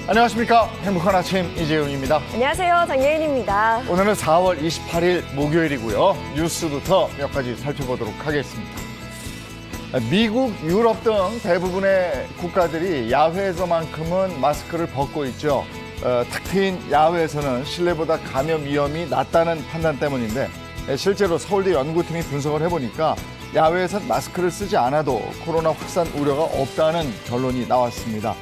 안녕하십니까. 행복한 아침 이재훈입니다. 안녕하세요. 장예은입니다. 오늘은 4월 28일 목요일이고요. 뉴스부터 몇 가지 살펴보도록 하겠습니다. 미국, 유럽 등 대부분의 국가들이 야외에서만큼은 마스크를 벗고 있죠. 탁 트인 야외에서는 실내보다 감염 위험이 낮다는 판단 때문인데 실제로 서울대 연구팀이 분석을 해보니까 야외에선 마스크를 쓰지 않아도 코로나 확산 우려가 없다는 결론이 나왔습니다.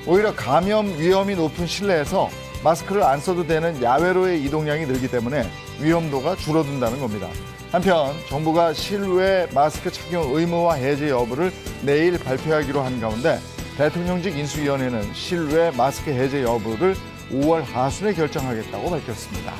오히려 감염 위험이 높은 실내에서 마스크를 안 써도 되는 야외로의 이동량이 늘기 때문에 위험도가 줄어든다는 겁니다. 한편 정부가 실외 마스크 착용 의무화 해제 여부를 내일 발표하기로 한 가운데 대통령직 인수위원회는 실외 마스크 해제 여부를 5월 하순에 결정하겠다고 밝혔습니다.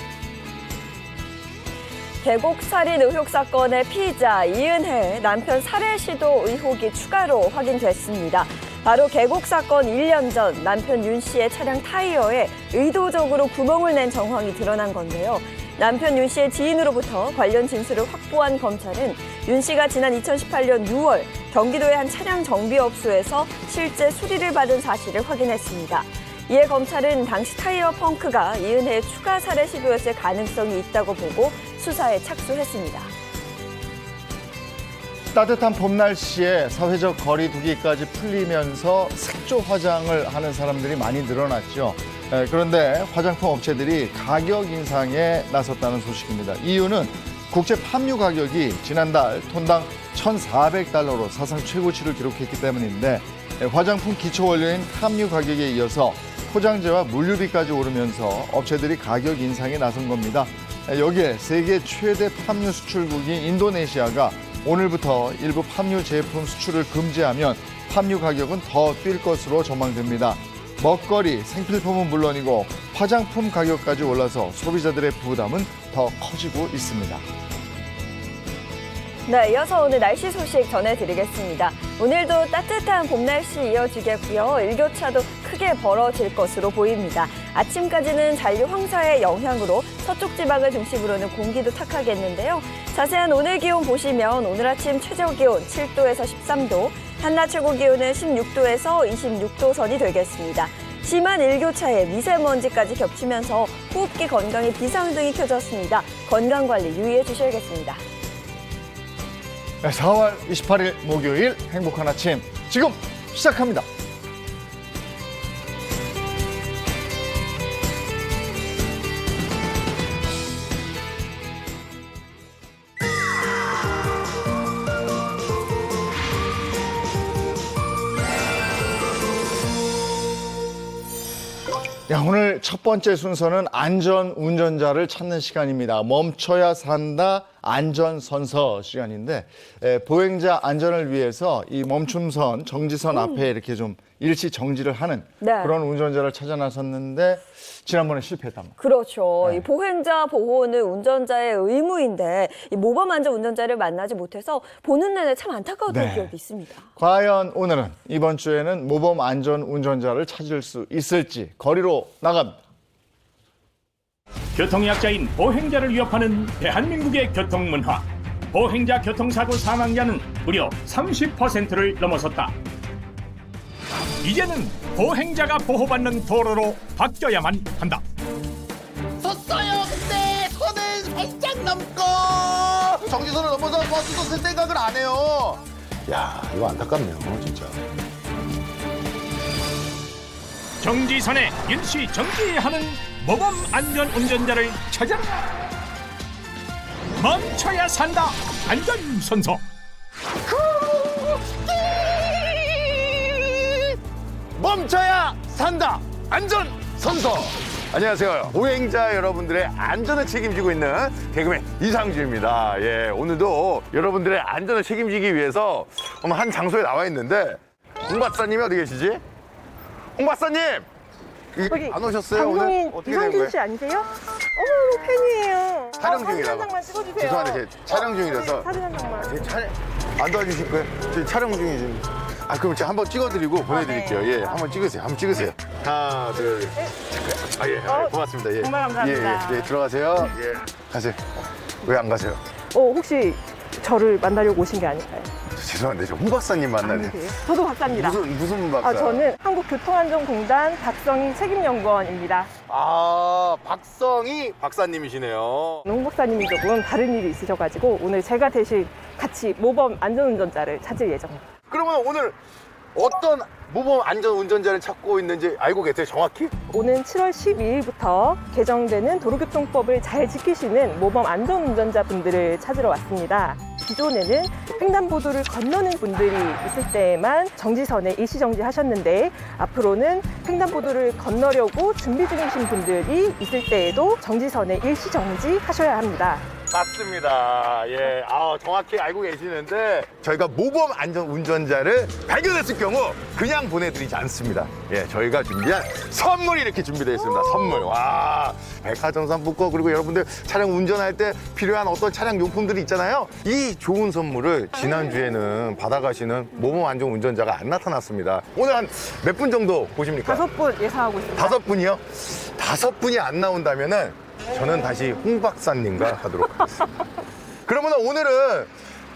계곡 살인 의혹 사건의 피의자 이은혜 남편 살해 시도 의혹이 추가로 확인됐습니다. 바로 계곡 사건 1년 전 남편 윤 씨의 차량 타이어에 의도적으로 구멍을 낸 정황이 드러난 건데요. 남편 윤 씨의 지인으로부터 관련 진술을 확보한 검찰은 윤 씨가 지난 2018년 6월 경기도의 한 차량 정비업소에서 실제 수리를 받은 사실을 확인했습니다. 이에 검찰은 당시 타이어 펑크가 이은혜의 추가 살해 시도였을 가능성이 있다고 보고 수사에 착수했습니다. 따뜻한 봄 날씨에 사회적 거리 두기까지 풀리면서 색조 화장을 하는 사람들이 많이 늘어났죠. 그런데 화장품 업체들이 가격 인상에 나섰다는 소식입니다. 이유는 국제 팜유 가격이 지난달 톤당 1,400달러로 사상 최고치를 기록했기 때문인데 화장품 기초 원료인 팜유 가격에 이어서 포장재와 물류비까지 오르면서 업체들이 가격 인상에 나선 겁니다. 여기에 세계 최대 팜유 수출국인 인도네시아가 오늘부터 일부 팜유 제품 수출을 금지하면 팜유 가격은 더 뛸 것으로 전망됩니다. 먹거리, 생필품은 물론이고 화장품 가격까지 올라서 소비자들의 부담은 더 커지고 있습니다. 네, 이어서 오늘 날씨 소식 전해드리겠습니다. 오늘도 따뜻한 봄 날씨 이어지겠고요. 일교차도 크게 벌어질 것으로 보입니다. 아침까지는 잔류 황사의 영향으로 서쪽 지방을 중심으로는 공기도 탁하겠는데요. 자세한 오늘 기온 보시면 오늘 아침 최저 기온 7도에서 13도, 한낮 최고 기온은 16도에서 26도 선이 되겠습니다. 심한 일교차에 미세먼지까지 겹치면서 호흡기 건강에 비상등이 켜졌습니다. 건강관리 유의해 주셔야겠습니다. 4월 28일 목요일 행복한 아침 지금 시작합니다. 오늘 첫 번째 순서는 안전 운전자를 찾는 시간입니다. 멈춰야 산다 안전선서 시간인데 보행자 안전을 위해서 이 멈춤선, 정지선 앞에 이렇게 좀 일시 정지를 하는 그런 운전자를 찾아 나섰는데 지난번에 실패했단 말이에요. 그렇죠. 이 보행자 보호는 운전자의 의무인데 이 모범 안전 운전자를 만나지 못해서 보는 내내 참 안타까웠던 기억이 있습니다. 과연 오늘은 이번 주에는 모범 안전 운전자를 찾을 수 있을지 거리로 나갑니다. 교통약자인 보행자를 위협하는 대한민국의 교통문화. 보행자 교통사고 사망자는 무려 30%를 넘어섰다. 이제는 보행자가 보호받는 도로로 바뀌어야만 한다. 섰어요. 근데 선을 살짝 넘고 정지선을 넘어서 버스도 쓸 생각을 안 해요. 야, 이거 안타깝네요, 진짜. 정지선에 일시 정지하는 모범 안전 운전자를 찾아라. 멈춰야 산다 안전선서. 멈춰야 산다 안전선서. 안녕하세요. 보행자 여러분들의 안전을 책임지고 있는 개그맨 이상주입니다. 예, 오늘도 여러분들의 안전을 책임지기 위해서 한 장소에 나와 있는데 홍 박사님이 어디 계시지? 홍 박사님! 저기 안 오셨어요? 감독님 오늘 어떻게 된 이상준 거예요? 씨 아니세요? 어머 팬이에요. 촬영 사진 중이라고. 한 장만 찍어주세요. 죄송한데 제 촬영 중이라서. 사진 한 장만. 제 촬영 안 도와주실 거예요? 저 촬영 중이지. 아, 그럼 제가 한번 찍어드리고 보내드릴게요. 네. 예, 한번 찍으세요. 한번 찍으세요. 하나, 둘, 아, 예, 고맙습니다. 예. 정말 감사합니다. 예, 들어가세요. 예, 가세요. 왜 안 가세요? 혹시 저를 만나려고 오신 게 아닐까요? 죄송한데, 저 홍 박사님 만나는. 아니세요? 저도 박사입니다. 무슨 박사? 저는 한국교통안전공단 박성희 책임연구원입니다. 아, 박성희 박사님이시네요. 홍 박사님이 조금 다른 일이 있으셔가지고 오늘 제가 대신 같이 모범 안전운전자를 찾을 예정입니다. 그러면 오늘 어떤 모범 안전운전자를 찾고 있는지 알고 계세요, 정확히? 오는 7월 12일부터 개정되는 도로교통법을 잘 지키시는 모범 안전운전자분들을 찾으러 왔습니다. 기존에는 횡단보도를 건너는 분들이 있을 때에만 정지선에 일시정지 하셨는데 앞으로는 횡단보도를 건너려고 준비 중이신 분들이 있을 때에도 정지선에 일시정지 하셔야 합니다. 맞습니다. 예, 정확히 알고 계시는데 저희가 모범 안전 운전자를 발견했을 경우 그냥 보내드리지 않습니다. 예, 저희가 준비한 선물이 이렇게 준비되어 있습니다. 선물. 와, 백화점 상품권 그리고 여러분들 차량 운전할 때 필요한 어떤 차량 용품들이 있잖아요. 이 좋은 선물을 지난주에는 받아가시는 모범 안전 운전자가 안 나타났습니다. 오늘 한 몇 분 정도 보십니까? 5분 예상하고 있습니다. 5분이요? 5분이 안 나온다면은 저는 다시 홍 박사님과 하도록 하겠습니다. 그러면 오늘은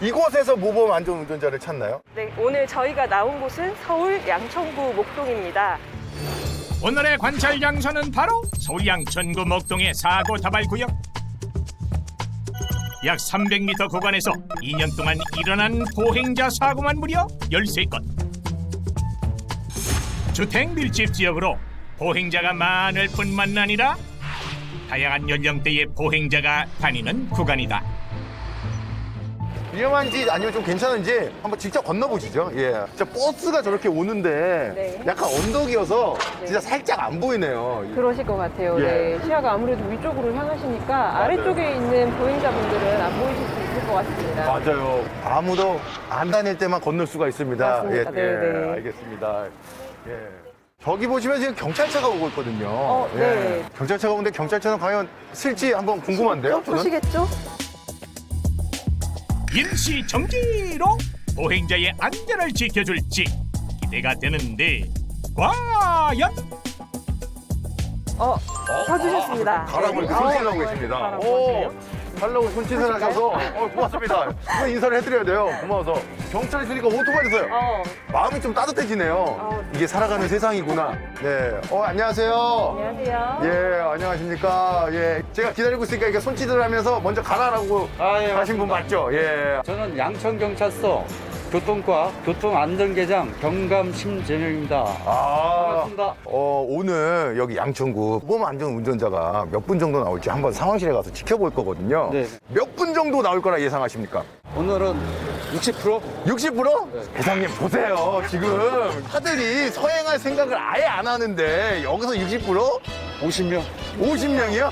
이곳에서 모범 안전 운전자를 찾나요? 네, 오늘 저희가 나온 곳은 서울 양천구 목동입니다. 오늘의 관찰 장소는 바로 서울 양천구 목동의 사고 다발 구역. 약 300m 구간에서 2년 동안 일어난 보행자 사고만 무려 13건. 주택 밀집 지역으로 보행자가 많을 뿐만 아니라 다양한 연령대의 보행자가 다니는 구간이다. 위험한지 아니면 좀 괜찮은지 한번 직접 건너보시죠. 예. 진짜 버스가 저렇게 오는데 네. 약간 언덕이어서 진짜 살짝 안 보이네요. 그러실 것 같아요. 예. 네, 시야가 아무래도 위쪽으로 향하시니까 아래쪽에 있는 보행자분들은 안 보이실 수 있을 것 같습니다. 맞아요. 아무도 안 다닐 때만 건널 수가 있습니다. 맞습니다. 네, 네. 알겠습니다. 예. 저기 보시면 지금 경찰차가 오고 있거든요. 네. 경찰차가 오는데 경찰차는 과연 쓸지 한번 궁금한데요? 저는? 보시겠죠? 일시 정지로 보행자의 안전을 지켜줄지 기대가 되는데 과연 서주셨습니다. 가라고 이렇게 손짓하고 계십니다. 가라고 오, 하시네요. 가려고 손짓을 하셔서 고맙습니다. 이거 인사를 해드려야 돼요. 고마워서. 경찰 있으니까 오토바이 있어요. 마음이 좀 따뜻해지네요. 이게 살아가는 세상이구나. 네. 안녕하세요. 안녕하세요. 예, 안녕하십니까. 예, 제가 기다리고 있으니까 이렇게 손짓을 하면서 먼저 가라라고 예, 하신 분 맞죠? 예. 저는 양천경찰서 교통과 교통안전계장 경감 심재명입니다. 반갑습니다. 오늘 여기 양천구 모범 안전 운전자가 몇 분 정도 나올지 한번 상황실에 가서 지켜볼 거거든요. 네. 몇 분 정도 나올 거라 예상하십니까? 오늘은 60%? 60%? 회장님 보세요. 지금 차들이 서행할 생각을 아예 안 하는데 여기서 60%? 50명? 50명이요?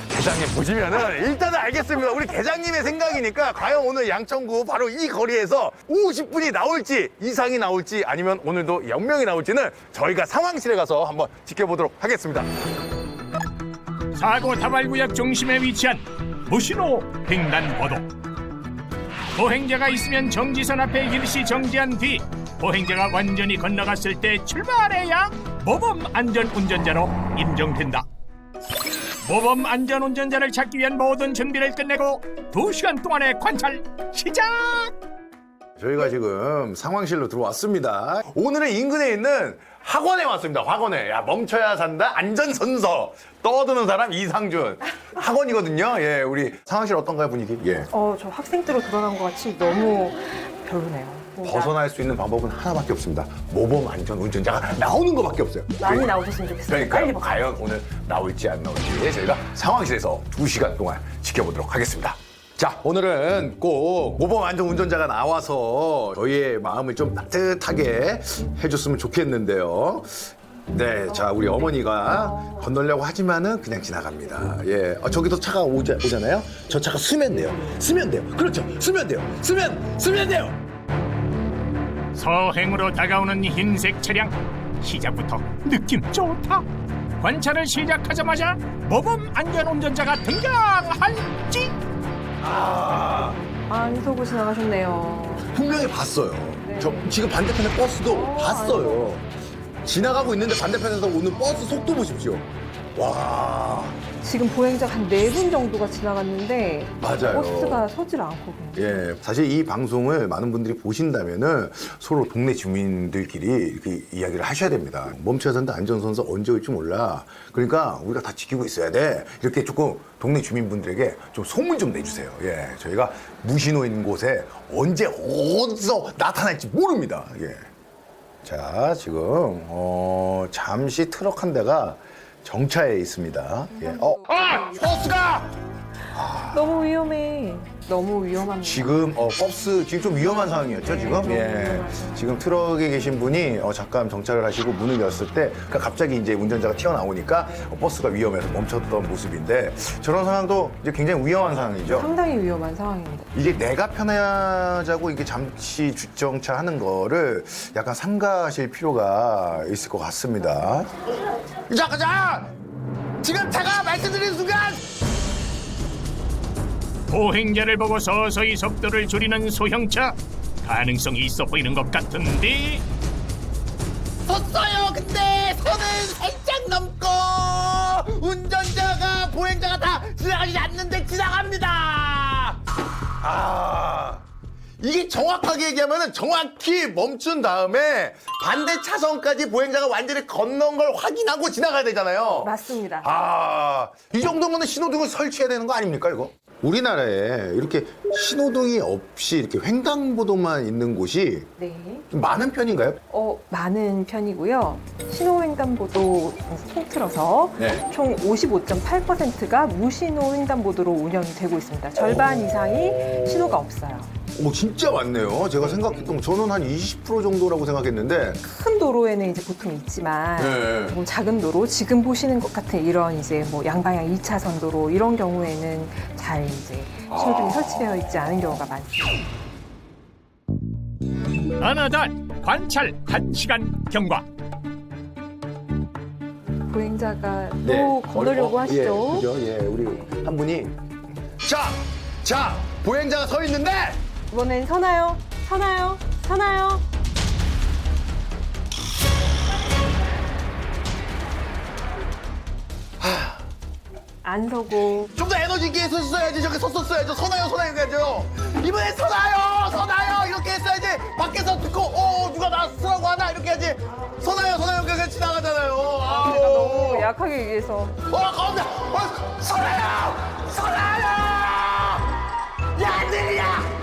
계장님 보시면은 일단은 알겠습니다. 우리 계장님의 생각이니까 과연 오늘 양천구 바로 이 거리에서 50분이 나올지 이상이 나올지 아니면 오늘도 0명이 나올지는 저희가 상황실에 가서 한번 지켜보도록 하겠습니다. 사고 다발구역 중심에 위치한 무신호 횡단보도. 보행자가 있으면 정지선 앞에 일시 정지한 뒤 보행자가 완전히 건너갔을 때 출발해야 모범 안전운전자로 인정된다. 모범 안전운전자를 찾기 위한 모든 준비를 끝내고 2시간 동안의 관찰 시작! 저희가 지금 상황실로 들어왔습니다. 오늘은 인근에 있는 학원에 왔습니다. 학원에. 야, 멈춰야 산다. 안전선서. 떠드는 사람 이상준. 학원이거든요. 예, 우리 상황실 어떤가요, 분위기? 예. 저 학생들로 돌아간 것 같이 너무 별로네요. 벗어날 수 있는 방법은 하나밖에 없습니다. 모범 안전 운전자가 나오는 것밖에 없어요. 많이 나오셨으면 좋겠어요. 그러니까 빨리 봐. 과연 오늘 나올지 안 나올지 저희가 상황실에서 2시간 동안 지켜보도록 하겠습니다. 자, 오늘은 꼭 모범 안전 운전자가 나와서 저희의 마음을 좀 따뜻하게 해줬으면 좋겠는데요. 네, 자, 우리 어머니가 건너려고 하지만은 그냥 지나갑니다. 예, 저기도 차가 오잖아요. 저 차가 쓰면 돼요. 쓰면 돼요. 그렇죠. 쓰면 돼요. 쓰면 돼요. 서행으로 다가오는 흰색 차량. 시작부터 느낌 좋다. 관찰을 시작하자마자 모범 안전운전자가 등장할지? 안 속고 지나가셨네요. 분명히 봤어요. 네. 저 지금 반대편에 버스도 봤어요. 지나가고 있는데 반대편에서 오는 버스 속도 보십시오. 와, 지금 보행자 한 4분 정도가 지나갔는데 맞아요. 버스가 서질 않거든요. 예, 사실 이 방송을 많은 분들이 보신다면은 서로 동네 주민들끼리 이렇게 이야기를 하셔야 됩니다. 멈춰야 산다 안전선서 언제 올지 몰라. 그러니까 우리가 다 지키고 있어야 돼. 이렇게 조금 동네 주민분들에게 좀 소문 좀 내주세요. 예, 저희가 무신호인 곳에 언제 어디서 나타날지 모릅니다. 예. 자, 지금 잠시 트럭 한 대가 정차해 있습니다. 예. 버스가! 너무 위험해. 너무 위험합니다. 지금 버스 지금 좀 위험한 상황이었죠 지금. 예. 지금 트럭에 계신 분이 잠깐 정차를 하시고 문을 열었을 때 그러니까 갑자기 이제 운전자가 튀어나오니까 버스가 위험해서 멈췄던 모습인데 저런 상황도 이제 굉장히 위험한 상황이죠. 상당히 위험한 상황입니다. 이게 내가 편하자고 이게 잠시 주정차하는 거를 약간 삼가하실 필요가 있을 것 같습니다. 자, 지금 제가 말씀드린 순간. 보행자를 보고 서서히 속도를 줄이는 소형차. 가능성이 있어 보이는 것 같은데. 섰어요. 근데 선을 살짝 넘고 운전자가 보행자가 다 지나가지 않는데 지나갑니다. 이게 정확하게 얘기하면 정확히 멈춘 다음에 반대 차선까지 보행자가 완전히 건넌 걸 확인하고 지나가야 되잖아요. 맞습니다. 이 정도면 신호등을 설치해야 되는 거 아닙니까, 이거? 우리나라에 이렇게 신호등이 없이 이렇게 횡단보도만 있는 곳이 네. 좀 많은 편인가요? 많은 편이고요. 신호횡단보도 통틀어서 네. 총 55.8%가 무신호 횡단보도로 운영이 되고 있습니다. 절반 이상이 신호가 없어요. 진짜 많네요. 제가 생각했던 저는 한 20% 정도라고 생각했는데 큰 도로에는 이제 보통 있지만 네. 조금 작은 도로, 지금 보시는 것 같은 이런 이제 뭐 양방향 2차선 도로 이런 경우에는 잘 이제 신호등이 설치되어 있지 않은 경우가 많죠. 어느덧 관찰 1시간 경과. 보행자가 또 건너려고 하시죠. 예, 그죠? 예, 우리 한 분이 자, 보행자가 서 있는데 이번엔 서나요? 서나요? 서나요? 안 서고 좀 더 에너지 있게 했었어야지. 저기 섰었어야죠. 서나요 해야죠. 이번에 서나요 이렇게 했어야지. 밖에서 듣고 누가 나 서라고 하나 이렇게 해야지. 서나요 그냥 지나가잖아요. 제가 너무 약하게 얘기해서 가운데 서나요 야 느리야.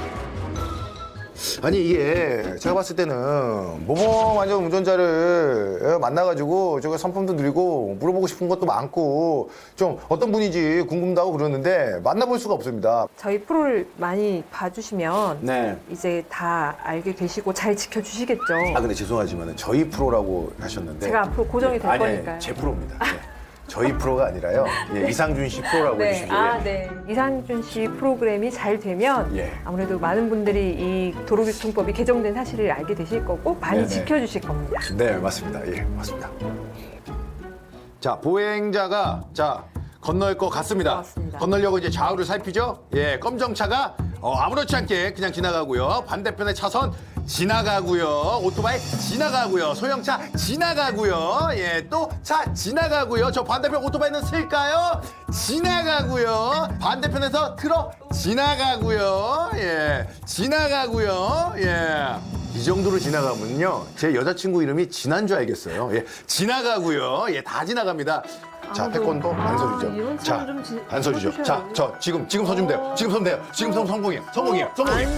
아니 이게 제가 봤을 때는 모범 안전 운전자를 만나가지고 저기 선품도 드리고 물어보고 싶은 것도 많고 좀 어떤 분인지 궁금도 하고 그러는데 만나볼 수가 없습니다. 저희 프로를 많이 봐주시면 네. 이제 다 알게 되시고 잘 지켜주시겠죠. 근데 죄송하지만 저희 프로라고 하셨는데 제가 앞으로 고정이 될 거니까요. 제 프로입니다. 네. 저희 프로가 아니라요. 예, 이상준 씨 프로라고 네, 해주시고요. 네. 이상준 씨 프로그램이 잘 되면 예. 아무래도 많은 분들이 이 도로교통법이 개정된 사실을 알게 되실 거고 많이 네네. 지켜주실 겁니다. 네, 맞습니다. 예, 맞습니다. 자, 보행자가 건널 것 같습니다. 맞습니다. 건너려고 이제 좌우를 살피죠. 예, 검정차가 아무렇지 않게 그냥 지나가고요. 반대편의 차선 지나가고요. 오토바이 지나가고요. 소형차 지나가고요. 예, 또 차 지나가고요. 저 반대편 오토바이는 쓸까요? 지나가고요. 반대편에서 트럭 지나가고요. 예, 지나가고요. 예. 이 정도로 지나가면요. 제 여자친구 이름이 진한 줄 알겠어요. 예, 지나가고요. 예, 다 지나갑니다. 자, 태권도 안 서주죠. 이런 자, 차는 좀 안 서주죠. 자, 서주셔야죠. 지금 서주면 돼요. 지금 서면 돼요. 지금 서면 성공이에요. 안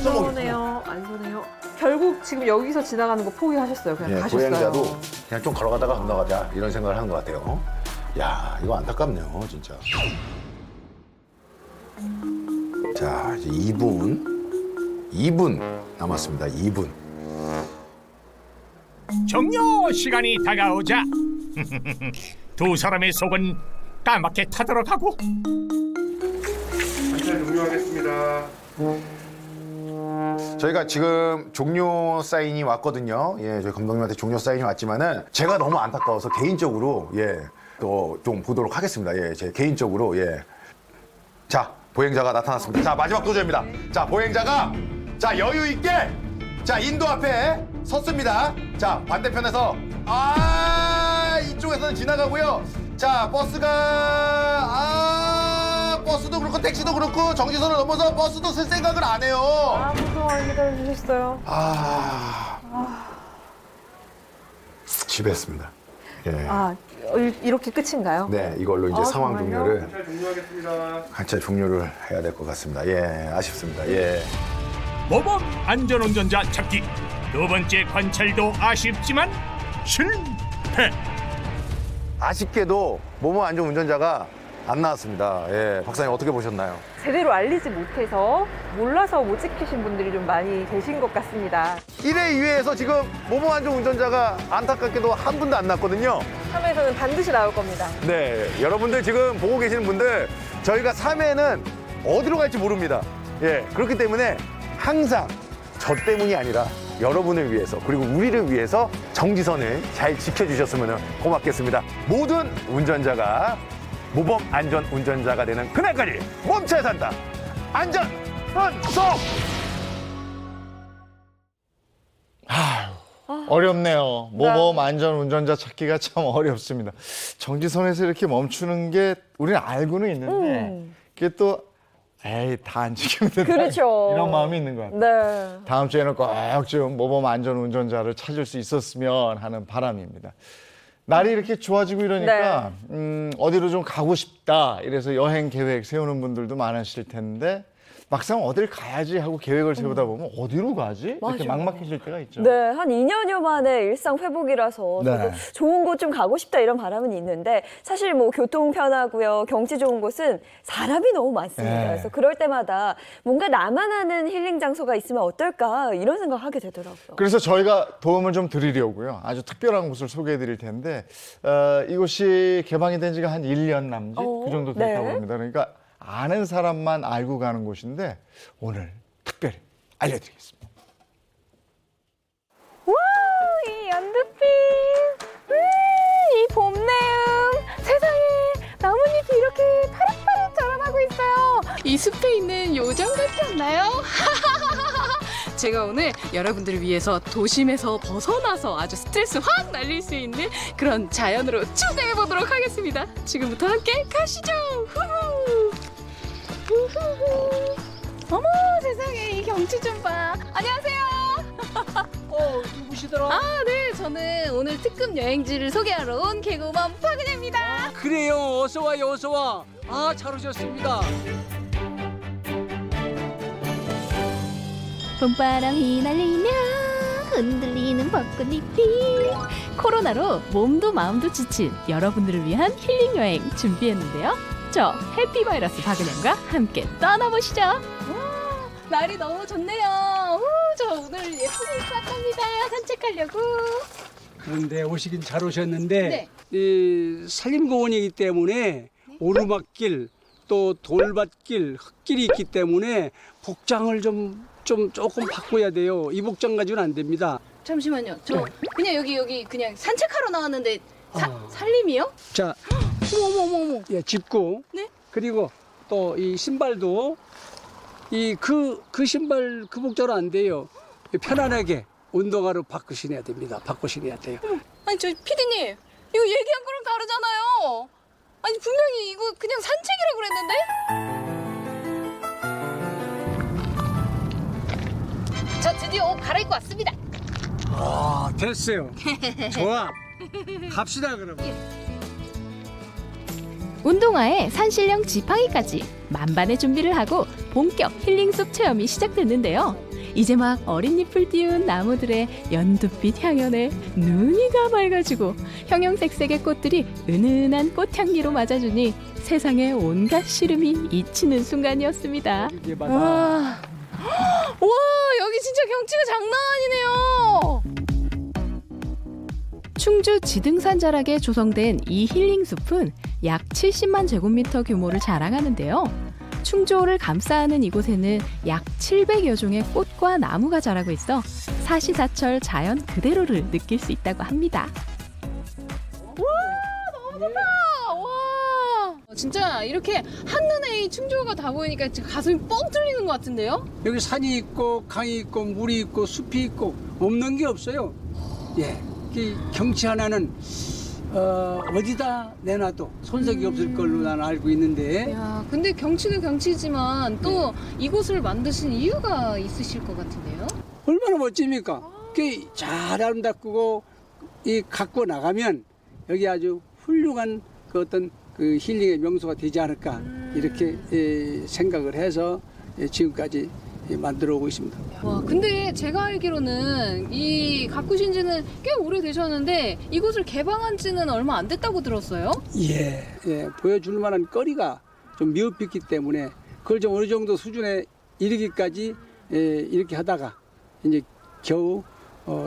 서네요. 안 서네요. 결국 지금 여기서 지나가는 거 포기하셨어요. 그냥 예, 가셨어요. 보행자도 그냥 좀 걸어가다가 건너가자 이런 생각을 하는 것 같아요. 야, 이거 안타깝네요, 진짜. 자, 이제 2분 남았습니다. 2분. 종료 시간이 다가오자 두 사람의 속은 까맣게 타들어가고. 관찰 종료하겠습니다. 저희가 지금 종료 사인이 왔거든요. 예, 저희 감독님한테 종료 사인이 왔지만은 제가 너무 안타까워서 개인적으로 또 좀 보도록 하겠습니다. 예, 제 개인적으로 자, 보행자가 나타났습니다. 자, 마지막 도전입니다. 자, 보행자가 여유 있게 자, 인도 앞에 섰습니다. 자, 반대편에서 이쪽에서는 지나가고요. 자, 버스도 그렇고 택시도 그렇고 정지선을 넘어서 버스도 쓸 생각을 안 해요. 아무도 안 기다려주셨어요. 지배했습니다. 예. 이렇게 끝인가요? 네, 이걸로 이제 상황 정말요? 종료를 관찰 종료를 해야 될 것 같습니다. 예, 아쉽습니다. 예. 모범 안전운전자 찾기 두 번째 관찰도 아쉽지만 실패. 아쉽게도 모모 안전 운전자가 안 나왔습니다. 예, 박사님 어떻게 보셨나요? 제대로 알리지 못해서 몰라서 못 지키신 분들이 좀 많이 계신 것 같습니다. 1회, 2회에서 지금 모모 안전 운전자가 안타깝게도 한 분도 안 났거든요. 3회에서는 반드시 나올 겁니다. 네, 여러분들 지금 보고 계시는 분들 저희가 3회는 어디로 갈지 모릅니다. 예, 그렇기 때문에 항상 저 때문이 아니라 여러분을 위해서 그리고 우리를 위해서 정지선을 잘 지켜주셨으면 고맙겠습니다. 모든 운전자가 모범 안전 운전자가 되는 그날까지 멈춰야 산다. 안전 운송. 어렵네요. 모범 안전 운전자 찾기가 참 어렵습니다. 정지선에서 이렇게 멈추는 게 우리는 알고는 있는데 그게 또 다 안 지키면 된다. 그렇죠. 이런 마음이 있는 것 같아요. 네. 다음 주에는 꼭 좀 모범 안전 운전자를 찾을 수 있었으면 하는 바람입니다. 날이 이렇게 좋아지고 이러니까 어디로 좀 가고 싶다 이래서 여행 계획 세우는 분들도 많으실 텐데 막상 어딜 가야지 하고 계획을 세우다 보면 어디로 가지? 이렇게 맞아요. 막막해질 때가 있죠. 네, 한 2년여 만에 일상 회복이라서 네. 저도 좋은 곳 좀 가고 싶다 이런 바람은 있는데 사실 뭐 교통 편하고요, 경치 좋은 곳은 사람이 너무 많습니다. 네. 그래서 그럴 때마다 뭔가 나만 아는 힐링 장소가 있으면 어떨까 이런 생각하게 되더라고요. 그래서 저희가 도움을 좀 드리려고요. 아주 특별한 곳을 소개해 드릴 텐데 이곳이 개방이 된 지가 한 1년 남짓 그 정도 됐다고 네. 합니다. 그러니까 아는 사람만 알고 가는 곳인데 오늘 특별히 알려드리겠습니다. 와, 이 연두빛, 이 봄내음, 세상에 나뭇잎이 이렇게 파릇파릇 자라나고 있어요. 이 숲에 있는 요정 같지 않나요? 제가 오늘 여러분들을 위해서 도심에서 벗어나서 아주 스트레스 확 날릴 수 있는 그런 자연으로 초대해 보도록 하겠습니다. 지금부터 함께 가시죠. 후후. 우후후. 어머 세상에 이 경치 좀 봐. 안녕하세요. 누구시더라? 아, 네. 저는 오늘 특급 여행지를 소개하러 온 개구먼 파그녀입니다. 그래요. 어서 와요, 어서 와. 잘 오셨습니다. 봄바람이 날리며 흔들리는 벚꽃잎이 코로나로 몸도 마음도 지친 여러분들을 위한 힐링 여행 준비했는데요. 저 해피바이러스 박은영과 함께 떠나보시죠. 날이 너무 좋네요. 저 오늘 예쁘게 입고 갑니다. 산책하려고. 그런데 오시긴 잘 오셨는데 네. 이 산림공원이기 때문에 오르막길 또 돌밭길 흙길이 있기 때문에 복장을 좀 조금 바꿔야 돼요. 이 복장 가지고는 안 됩니다. 잠시만요. 저 그냥 여기 그냥 산책하러 나왔는데 산림이요? 자, 어머. 예, 짚고 네? 그리고 또 이 신발도 그 신발 그 복장은 안 돼요. 편안하게 운동화로 바꾸셔야 됩니다. 바꾸셔야 돼요. 아니 저 피디님 이거 얘기한 거랑 다르잖아요. 아니 분명히 이거 그냥 산책이라고 그랬는데. 저 드디어 옷 갈아입고 왔습니다. 됐어요. 좋아. 갑시다 그럼. 운동화에 산신령 지팡이까지 만반의 준비를 하고 본격 힐링숲 체험이 시작됐는데요. 이제 막 어린 잎을 띄운 나무들의 연두빛 향연에 눈이 다 맑아지고 형형색색의 꽃들이 은은한 꽃향기로 맞아주니 세상의 온갖 시름이 잊히는 순간이었습니다. 이게 봐라. 와, 여기 진짜 경치가 장난 아니네요. 충주 지등산 자락에 조성된 이 힐링숲은 약 70만 제곱미터 규모를 자랑하는데요. 충주호를 감싸는 이곳에는 약 700여 종의 꽃과 나무가 자라고 있어 사시사철 자연 그대로를 느낄 수 있다고 합니다. 와, 너무 좋다. 와. 진짜 이렇게 한눈에 이 충주호가 다 보이니까 지금 가슴이 뻥 뚫리는 것 같은데요? 여기 산이 있고 강이 있고 물이 있고 숲이 있고 없는 게 없어요. 예, 이 경치 하나는 어디다 내놔도 손색이 없을 걸로 나는 알고 있는데 야, 근데 경치는 경치지만 또 이곳을 만드신 이유가 있으실 것 같은데요? 얼마나 멋집니까? 잘 아름답고 이 갖고 나가면 여기 아주 훌륭한 그 어떤 그 힐링의 명소가 되지 않을까 이렇게 생각을 해서 지금까지 만들어 오고 있습니다. 와, 근데 제가 알기로는 이 가꾸신 지는 꽤 오래되셨는데 이곳을 개방한 지는 얼마 안 됐다고 들었어요? 예, 보여줄 만한 거리가 좀 미흡했기 때문에 그걸 좀 어느 정도 수준에 이르기까지 이렇게 하다가 이제 겨우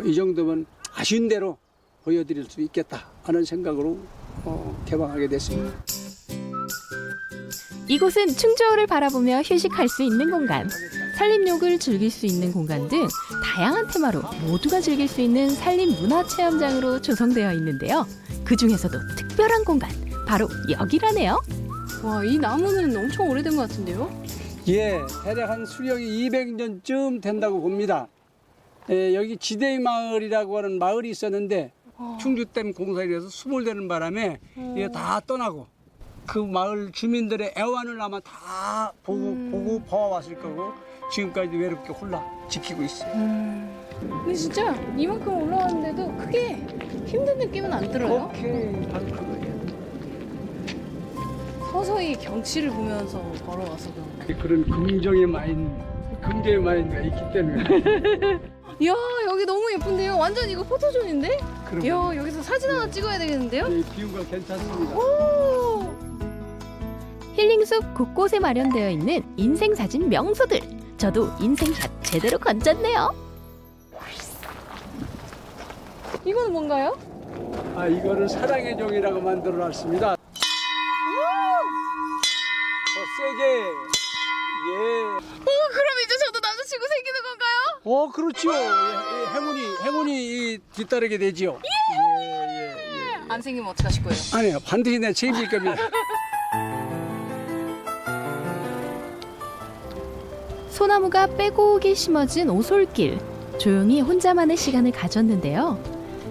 이 정도면 아쉬운 대로 보여드릴 수 있겠다 하는 생각으로 개방하게 됐습니다. 이곳은 충주호를 바라보며 휴식할 수 있는 공간, 산림욕을 즐길 수 있는 공간 등 다양한 테마로 모두가 즐길 수 있는 산림문화체험장으로 조성되어 있는데요. 그 중에서도 특별한 공간, 바로 여기라네요. 와, 이 나무는 엄청 오래된 것 같은데요? 예, 대략 한 수령이 200년쯤 된다고 봅니다. 여기 지대의 마을이라고 하는 마을이 있었는데 충주댐 공사를 해서 수몰되는 바람에 이게 다 떠나고 그 마을 주민들의 애완을 아마 다 보고 봐왔을 거고 지금까지 외롭게 홀라 지키고 있어요. 근데 진짜 이만큼 올라왔는데도 크게 힘든 느낌은 안 들어요? 오케이, 바로 그거예요. 서서히 경치를 보면서 걸어와서 그런 긍정의 마인드가 있기 때문에. 이야, 여기 너무 예쁜데요? 완전 이거 포토존인데? 그럼 이야, 여기서 사진 하나 찍어야 되겠는데요? 비유가 괜찮습니다. 오! 힐링숲 곳곳에 마련되어 있는 인생사진 명소들. 저도 인생샷 제대로 건졌네요. 이거는 뭔가요? 이거를 사랑의 종이라고 만들어놨습니다. 더 세게. 예. 그럼 이제 저도 남자친구 생기는 건가요? 그렇죠. 행운이 뒤따르게 되지요. 예. 안 생기면 어떡하실 거예요? 아니요, 반드시 내 책임질 겁니다. 소나무가 빼곡히 심어진 오솔길. 조용히 혼자만의 시간을 가졌는데요.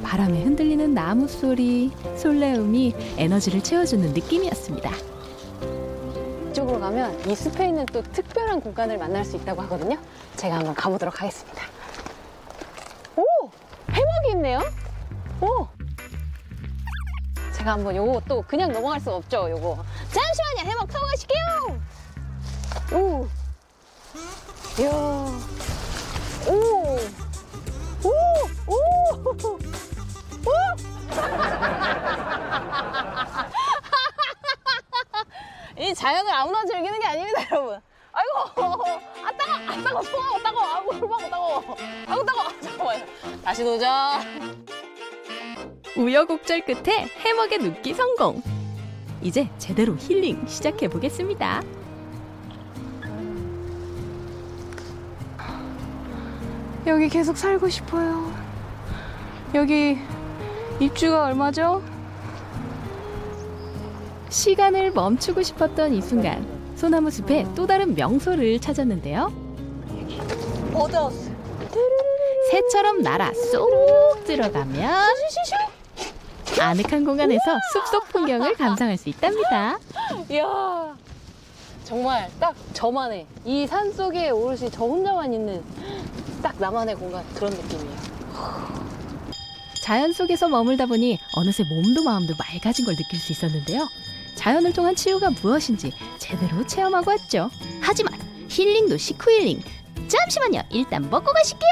바람에 흔들리는 나무 소리, 솔레음이 에너지를 채워주는 느낌이었습니다. 이쪽으로 가면 이 숲에 있는 또 특별한 공간을 만날 수 있다고 하거든요. 제가 한번 가보도록 하겠습니다. 오! 해먹이 있네요. 오! 제가 한번 요거 또 그냥 넘어갈 수 없죠, 요거. 잠시만요, 해먹 타고 가실게요. 오! 이야. 오! 오! 오! 오! 이 자연을 아무나 즐기는 게 아닙니다, 여러분. 아이고, 따가워, 따가워, 아이고, 얼마나 따가워. 아이고, 따가워. 잠깐만요. 다시 도전. 우여곡절 끝에 해먹에 눕기 성공. 이제 제대로 힐링 시작해 보겠습니다. 여기 계속 살고 싶어요. 여기 입주가 얼마죠? 시간을 멈추고 싶었던 이 순간, 소나무 숲의 또 다른 명소를 찾았는데요. 얻었어. 새처럼 날아 쏙 들어가면 아늑한 공간에서 숲속 풍경을 감상할 수 있답니다. 이야. 정말 딱 저만의, 이 산 속에 오롯이 저 혼자만 있는 딱 나만의 공간, 그런 느낌이에요. 자연 속에서 머물다 보니 어느새 몸도 마음도 맑아진 걸 느낄 수 있었는데요. 자연을 통한 치유가 무엇인지 제대로 체험하고 왔죠. 하지만 힐링도 식후힐링. 잠시만요. 일단 먹고 가실게요.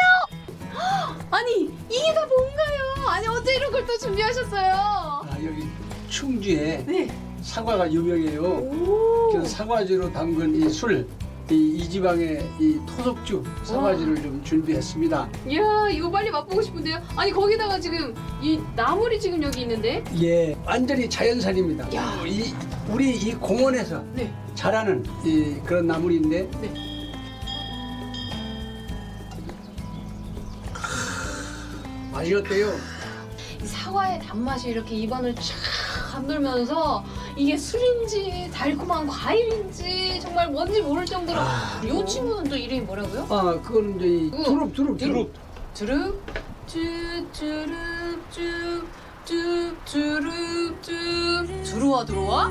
아니, 이게 다 뭔가요? 아니, 어째 이런 걸 또 준비하셨어요? 여기 충주에 네. 사과가 유명해요. 그래서 사과주로 담근 이 술, 이 지방의 이 토속주 사과주를 좀 준비했습니다. 이야, 이거 빨리 맛보고 싶은데요? 아니, 거기다가 지금 이 나물이 지금 여기 있는데? 예, 완전히 자연산입니다. 우리 이 공원에서 네. 자라는 이 그런 나물인데 네. 맛이 어때요? 이 사과의 단맛이 이렇게 입안을 쫙 감돌면서 이게 술인지 달콤한 과일인지 정말 뭔지 모를 정도로. 이 친구는 또 이름이 뭐라고요? 아, 그거는 이제 이 두릅. 주릅 주릅 들어와.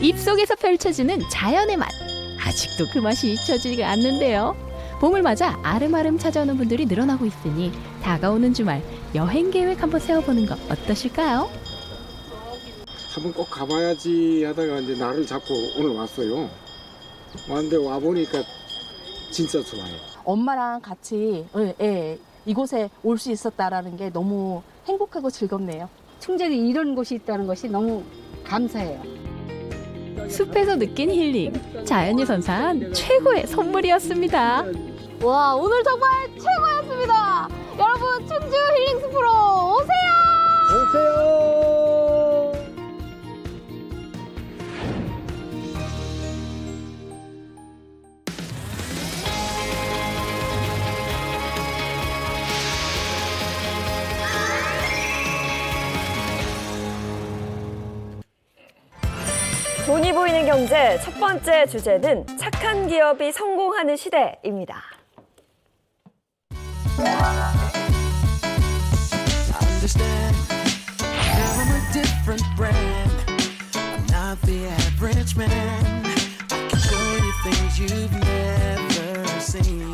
입속에서 펼쳐지는 자연의 맛. 아직도 그 맛이 잊혀지지가 않는데요. 봄을 맞아 아름아름 찾아오는 분들이 늘어나고 있으니 다가오는 주말 여행 계획 한번 세워보는 거 어떠실까요? 한번 꼭 가봐야지 하다가 이제 날을 잡고 오늘 왔어요. 왔는데 와보니까 진짜 좋아요. 엄마랑 같이 이곳에 올 수 있었다라는 게 너무 행복하고 즐겁네요. 충주에 이런 곳이 있다는 것이 너무 감사해요. 숲에서 느낀 힐링. 자연이 선사한 최고의 선물이었습니다. 와, 오늘 정말 최고였습니다. 여러분, 충주 힐링 숲으로 오세요. 돈이 보이는 경제 첫 번째 주제는 착한 기업이 성공하는 시대입니다. Understand, I'm a different brand. I'm not the average man. I can show you things you've never seen.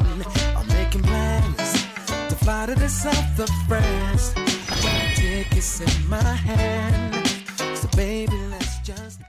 I'm making plans to fly to the south of France. I got tickets in my hand. So baby, let's just.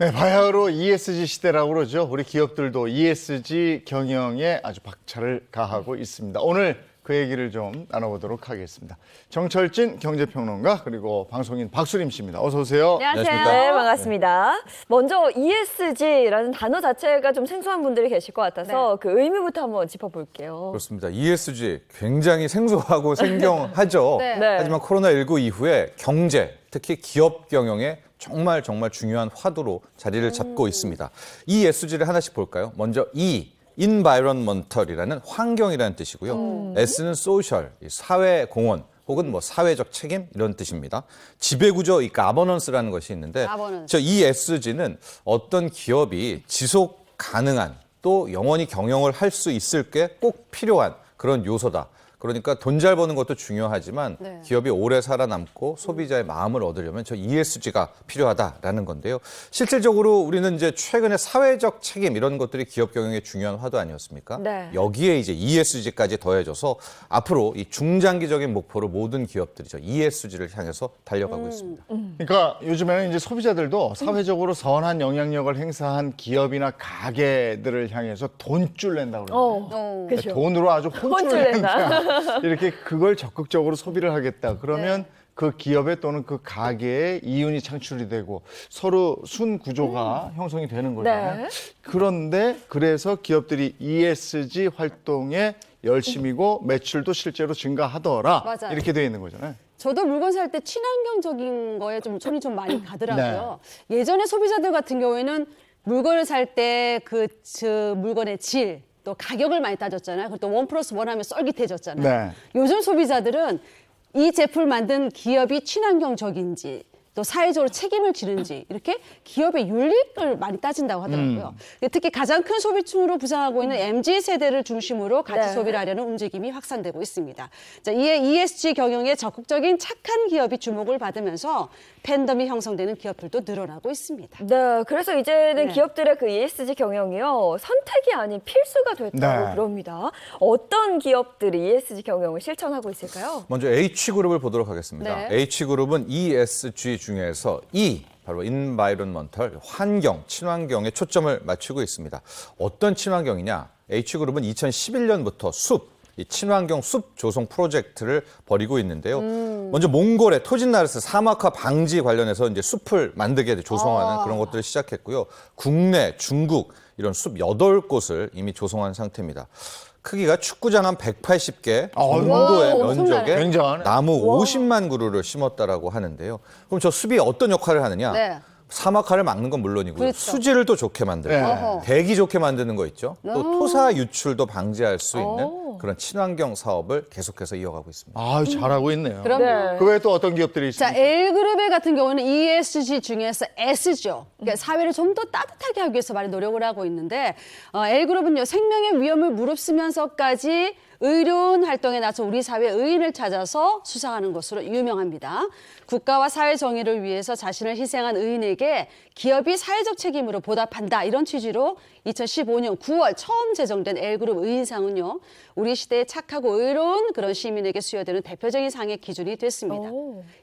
네, 바야흐로 ESG 시대라고 그러죠. 우리 기업들도 ESG 경영에 아주 박차를 가하고 있습니다. 오늘 그 얘기를 좀 나눠보도록 하겠습니다. 정철진 경제평론가 그리고 방송인 박수림 씨입니다. 어서 오세요. 안녕하세요. 네, 반갑습니다. 먼저 ESG라는 단어 자체가 좀 생소한 분들이 계실 것 같아서 그 의미부터 한번 짚어볼게요. 그렇습니다. ESG 굉장히 생소하고 생경하죠. 네. 하지만 코로나19 이후에 경제, 특히 기업 경영에 정말 중요한 화두로 자리를 잡고 있습니다. ESG를 하나씩 볼까요? 먼저 E, environmental이라는 환경이라는 뜻이고요. S는 social, 사회 공헌 혹은 뭐 사회적 책임 이런 뜻입니다. 지배구조, 이 가버넌스라는 것이 있는데 저 ESG는 어떤 기업이 지속 가능한 또 영원히 경영을 할 수 있을 게 꼭 필요한 그런 요소다. 그러니까 돈 잘 버는 것도 중요하지만 기업이 오래 살아남고 소비자의 마음을 얻으려면 저 ESG가 필요하다라는 건데요. 실질적으로 우리는 이제 최근에 사회적 책임 이런 것들이 기업 경영의 중요한 화두 아니었습니까? 네. 여기에 이제 ESG까지 더해져서 앞으로 이 중장기적인 목표로 모든 기업들이 저 ESG를 향해서 달려가고 있습니다. 그러니까 요즘에는 이제 소비자들도 사회적으로 선한 영향력을 행사한 기업이나 가게들을 향해서 돈줄 낸다고 그러잖아요. 그렇죠. 돈으로 아주 혼쭐을 혼쭐 낸다. 낸다. 이렇게 그걸 적극적으로 소비를 하겠다. 그러면 그 기업에 또는 그 가게에 이윤이 창출이 되고 서로 순 구조가 형성이 되는 거잖아요. 그런데 그래서 기업들이 ESG 활동에 열심이고 매출도 실제로 증가하더라. 맞아요. 이렇게 돼 있는 거잖아요. 저도 물건 살 때 친환경적인 거에 좀 손이 좀 많이 가더라고요. 예전에 소비자들 같은 경우에는 물건을 살 때 그 물건의 질, 또 가격을 많이 따졌잖아요. 그리고 또 1+1 하면 썰깃해졌잖아요. 요즘 소비자들은 이 제품을 만든 기업이 친환경적인지 또 사회적으로 책임을 지는지 이렇게 기업의 윤리를 많이 따진다고 하더라고요. 특히 가장 큰 소비층으로 부상하고 있는 MZ세대를 중심으로 가치 소비를 하려는 움직임이 확산되고 있습니다. 자, 이에 ESG 경영에 적극적인 착한 기업이 주목을 받으면서 팬덤이 형성되는 기업들도 늘어나고 있습니다. 네, 그래서 이제는 기업들의 그 ESG 경영이요 선택이 아닌 필수가 됐다고 그럽니다. 어떤 기업들이 ESG 경영을 실천하고 있을까요? 먼저 H그룹을 보도록 하겠습니다. H그룹은 ESG 중에서 E, 바로 environmental, 환경, 친환경에 초점을 맞추고 있습니다. 어떤 친환경이냐? H그룹은 2011년부터 이 친환경 숲 조성 프로젝트를 벌이고 있는데요. 먼저 몽골의 토진나르스 사막화 방지 관련해서 이제 숲을 만들게 조성하는 그런 것들을 시작했고요. 국내, 중국 이런 숲 8곳을 이미 조성한 상태입니다. 크기가 축구장 한 180개 정도의 면적에 나무 50만 그루를 심었다라고 하는데요. 그럼 저 숲이 어떤 역할을 하느냐? 사막화를 막는 건 물론이고요. 그렇죠. 수질을 또 좋게 만드는 네. 어허. 대기 좋게 만드는 거 있죠. 또 토사 유출도 방지할 수 있는 오. 그런 친환경 사업을 계속해서 이어가고 있습니다. 아, 잘하고 있네요. 그럼요. 그 외에 또 어떤 기업들이 자, 있습니까? L그룹의 같은 경우는 ESG 중에서 S죠. 그러니까 사회를 좀 더 따뜻하게 하기 위해서 많이 노력을 하고 있는데 L그룹은요, 생명의 위험을 무릅쓰면서까지 의료운 활동에 나서 우리 사회 의인을 찾아서 수상하는 것으로 유명합니다. 국가와 사회 정의를 위해서 자신을 희생한 의인에게 기업이 사회적 책임으로 보답한다. 이런 취지로 2015년 9월 처음 제정된 L그룹 의인상은요, 우리 시대에 착하고 의로운 그런 시민에게 수여되는 대표적인 상의 기준이 됐습니다.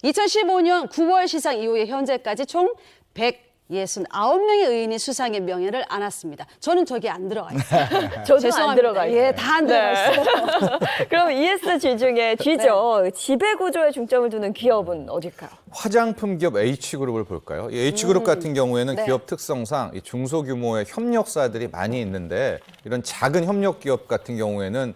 2015년 9월 시상 이후에 현재까지 총 169명의 의인이 수상의 명예를 안았습니다. 저는 저기 안 들어가 있어요. 저도 안 죄송합니다. 들어가 있어요. 예, 다 안 들어가 있어요. 그럼 ESG 중에 G죠. 지배 구조에 중점을 두는 기업은 어딜까요? 화장품 기업 H그룹을 볼까요? 이 H그룹 같은 경우에는 네. 기업 특성상 이 중소규모의 협력사들이 많이 있는데 이런 작은 협력 기업 같은 경우에는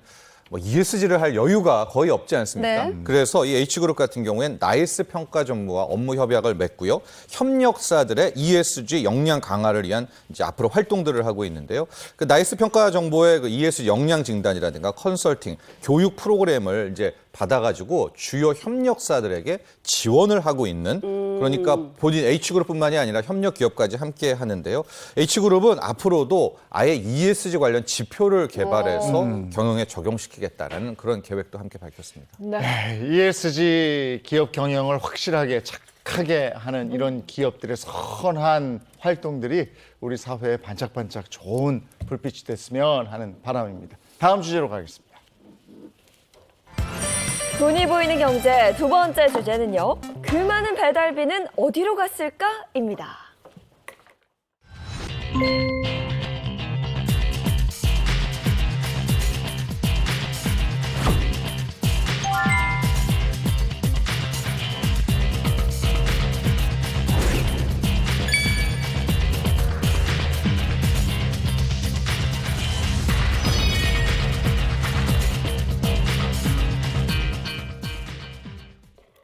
뭐 ESG를 할 여유가 거의 없지 않습니까? 네. 그래서 이 H그룹 같은 경우엔 나이스 평가 전무와 업무 협약을 맺고요. 협력사들의 ESG 역량 강화를 위한 이제 앞으로 활동들을 하고 있는데요. 그 나이스 평가 정보의 그 ESG 역량 진단이라든가 컨설팅, 교육 프로그램을 이제 받아가지고 주요 협력사들에게 지원을 하고 있는 그러니까 본인 H그룹뿐만이 아니라 협력 기업까지 함께 하는데요. H그룹은 앞으로도 아예 ESG 관련 지표를 개발해서 경영에 적용시키겠다라는 그런 계획도 함께 밝혔습니다. 네, ESG 기업 경영을 확실하게 착하게 하는 이런 기업들의 선한 활동들이 우리 사회에 반짝반짝 좋은 불빛이 됐으면 하는 바람입니다. 다음 주제로 가겠습니다. 돈이 보이는 경제 두 번째 주제는요. 그 많은 배달비는 어디로 갔을까?입니다.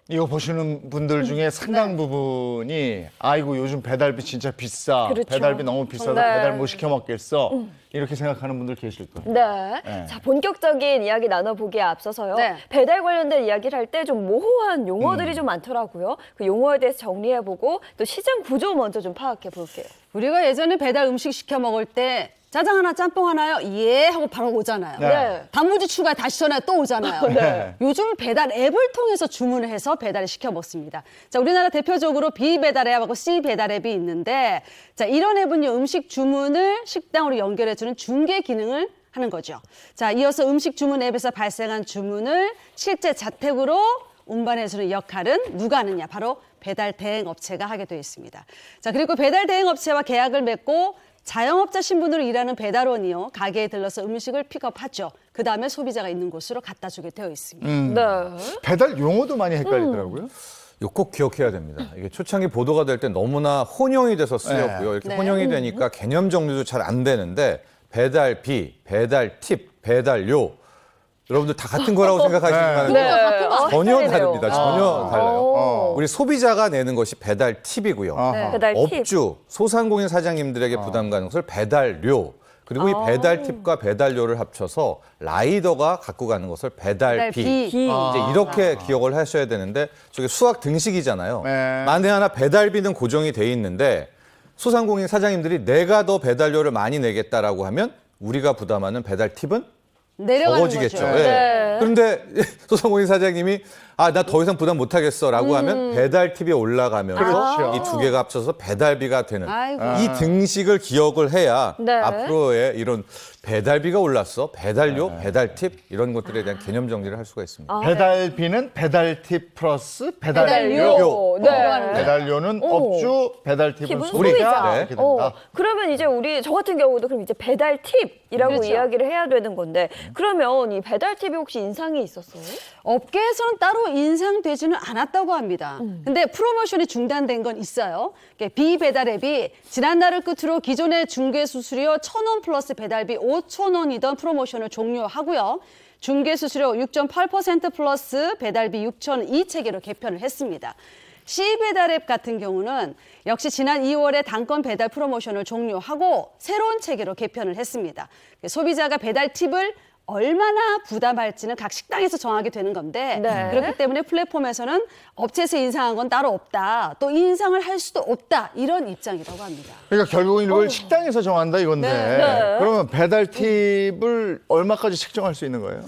이거 보시는 분들 중에 상당 부분이 아이고 요즘 배달비 진짜 비싸. 그렇죠. 배달비 너무 비싸서 네. 배달 못 시켜 먹겠어. 이렇게 생각하는 분들 계실 거예요. 네. 네. 자, 본격적인 이야기 나눠보기에 앞서서요. 네. 배달 관련된 이야기를 할 때 좀 모호한 용어들이 좀 많더라고요. 그 용어에 대해서 정리해보고 또 시장 구조 먼저 좀 파악해 볼게요. 우리가 예전에 배달 음식 시켜 먹을 때 짜장 하나, 짬뽕 하나요? 예 하고 바로 오잖아요. 네. 단무지 추가 다시 전화 또 오잖아요. 네. 요즘 배달 앱을 통해서 주문을 해서 배달을 시켜 먹습니다. 자, 우리나라 대표적으로 B 배달 앱하고 C 배달 앱이 있는데, 자, 이런 앱은요, 음식 주문을 식당으로 연결해주는 중개 기능을 하는 거죠. 자, 이어서 음식 주문 앱에서 발생한 주문을 실제 자택으로 운반해주는 역할은 누가 하느냐? 바로 배달 대행 업체가 하게 되어 있습니다. 자, 그리고 배달 대행 업체와 계약을 맺고 자영업자 신분으로 일하는 배달원이요, 가게에 들러서 음식을 픽업하죠. 그 다음에 소비자가 있는 곳으로 갖다 주게 되어 있습니다. 네. 배달 용어도 많이 헷갈리더라고요. 이거 꼭 기억해야 됩니다. 이게 초창기 보도가 될 때 너무나 혼용이 돼서 쓰였고요. 이렇게 네. 혼용이 되니까 개념 정리도 잘 안 되는데 배달비, 배달 팁, 배달료 여러분들 다 같은 거라고 생각하시지만 네. 전혀 헷갈리네요. 다릅니다. 전혀 달라요. 오. 우리 소비자가 내는 것이 배달 팁이고요. 네. 배달 팁. 업주, 소상공인 사장님들에게 부담 가는 것을 배달료. 그리고 이 배달 팁과 배달료를 합쳐서 라이더가 갖고 가는 것을 배달비. 배달비. 이제 이렇게 기억을 하셔야 되는데 저게 수학 등식이잖아요. 네. 만에 하나 배달비는 고정이 돼 있는데 소상공인 사장님들이 내가 더 배달료를 많이 내겠다라고 하면 우리가 부담하는 배달 팁은 내려가는 적어지겠죠. 거죠. 예. 네. 그런데 소상공인 사장님이 나 더 이상 부담 못하겠어라고 하면 배달 팁이 올라가면서 그렇죠. 이 두 개가 합쳐서 배달비가 되는 아이고. 이 등식을 기억을 해야 네. 앞으로의 이런 배달비가 올랐어, 배달료, 배달 팁 이런 것들에 대한 개념 정리를 할 수가 있습니다. 배달비는 배달 팁 플러스 배달료. 배달료. 네. 배달료는 오. 업주, 배달 팁은 팁은 소비자. 소비자. 이렇게 된다. 그러면 이제 저 같은 경우도 그럼 이제 배달 팁이라고 그렇죠. 이야기를 해야 되는 건데 그러면 이 배달 팁이 혹시 인상이 있었어요? 업계에서는 따로 인상되지는 않았다고 합니다. 근데 프로모션이 중단된 건 있어요. 비배달 앱이 지난달을 끝으로 기존의 중개 수수료 1,000원 플러스 배달비 5,000원이던 프로모션을 종료하고요. 중개 수수료 6.8% 플러스 배달비 6,002 체계로 개편을 했습니다. C배달앱 같은 경우는 역시 지난 2월에 단건 배달 프로모션을 종료하고 새로운 체계로 개편을 했습니다. 소비자가 배달 팁을 얼마나 부담할지는 각 식당에서 정하게 되는 건데 네. 그렇기 때문에 플랫폼에서는 업체에서 인상한 건 따로 없다. 또 인상을 할 수도 없다. 이런 입장이라고 합니다. 그러니까 결국은 이걸 식당에서 정한다 이건데 네. 그러면 배달 팁을 얼마까지 책정할 수 있는 거예요?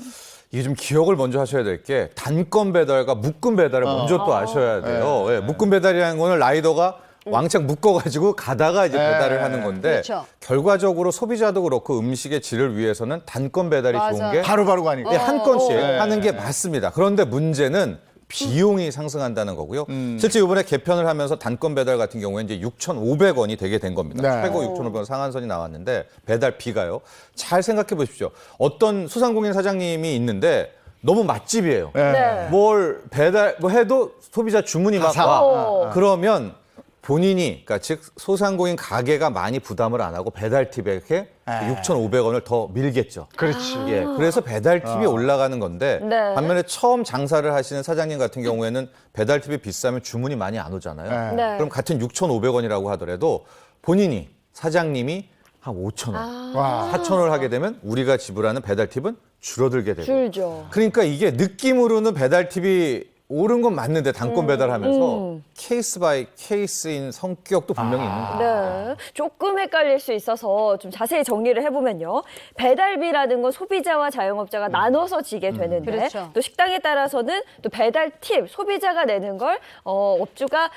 이게 좀 기억을 먼저 하셔야 될 게 단건 배달과 묶음 배달을 먼저 또 아셔야 돼요. 예, 묶음 배달이라는 거는 라이더가 왕창 묶어가지고 가다가 이제 배달을 하는 건데 그렇죠. 결과적으로 소비자도 그렇고 음식의 질을 위해서는 단건 배달이 맞아. 좋은 게 바로바로 가니까. 예, 한 건씩 하는 게 맞습니다. 그런데 문제는 비용이 상승한다는 거고요. 실제 이번에 개편을 하면서 단건 배달 같은 경우에 이제 6,500원이 되게 된 겁니다. 네. 최고 6,500원 상한선이 나왔는데 배달비가요. 잘 생각해 보십시오. 어떤 소상공인 사장님이 있는데 너무 맛집이에요. 네. 뭘 배달 뭐 해도 소비자 주문이 막 와. 그러면 본인이, 그러니까 즉 소상공인 가게가 많이 부담을 안 하고 배달팁에 이렇게 6,500원을 더 밀겠죠. 그렇지. 예, 그래서 배달팁이 올라가는 건데 네. 반면에 처음 장사를 하시는 사장님 같은 경우에는 배달팁이 비싸면 주문이 많이 안 오잖아요. 네. 그럼 같은 6,500원이라고 하더라도 본인이 사장님이 한 5,000원, 와. 4,000원을 하게 되면 우리가 지불하는 배달팁은 줄어들게 되고. 줄죠. 그러니까 이게 느낌으로는 배달팁이 오른 건 맞는데 단건 배달하면서 케이스 바이 케이스인 성격도 분명히 있는 거예요. 네, 조금 헷갈릴 수 있어서 좀 자세히 정리를 해보면요. 배달비라는 건 소비자와 자영업자가 나눠서 지게 되는데 그렇죠. 또 식당에 따라서는 또 배달 팁, 소비자가 내는 걸 업주가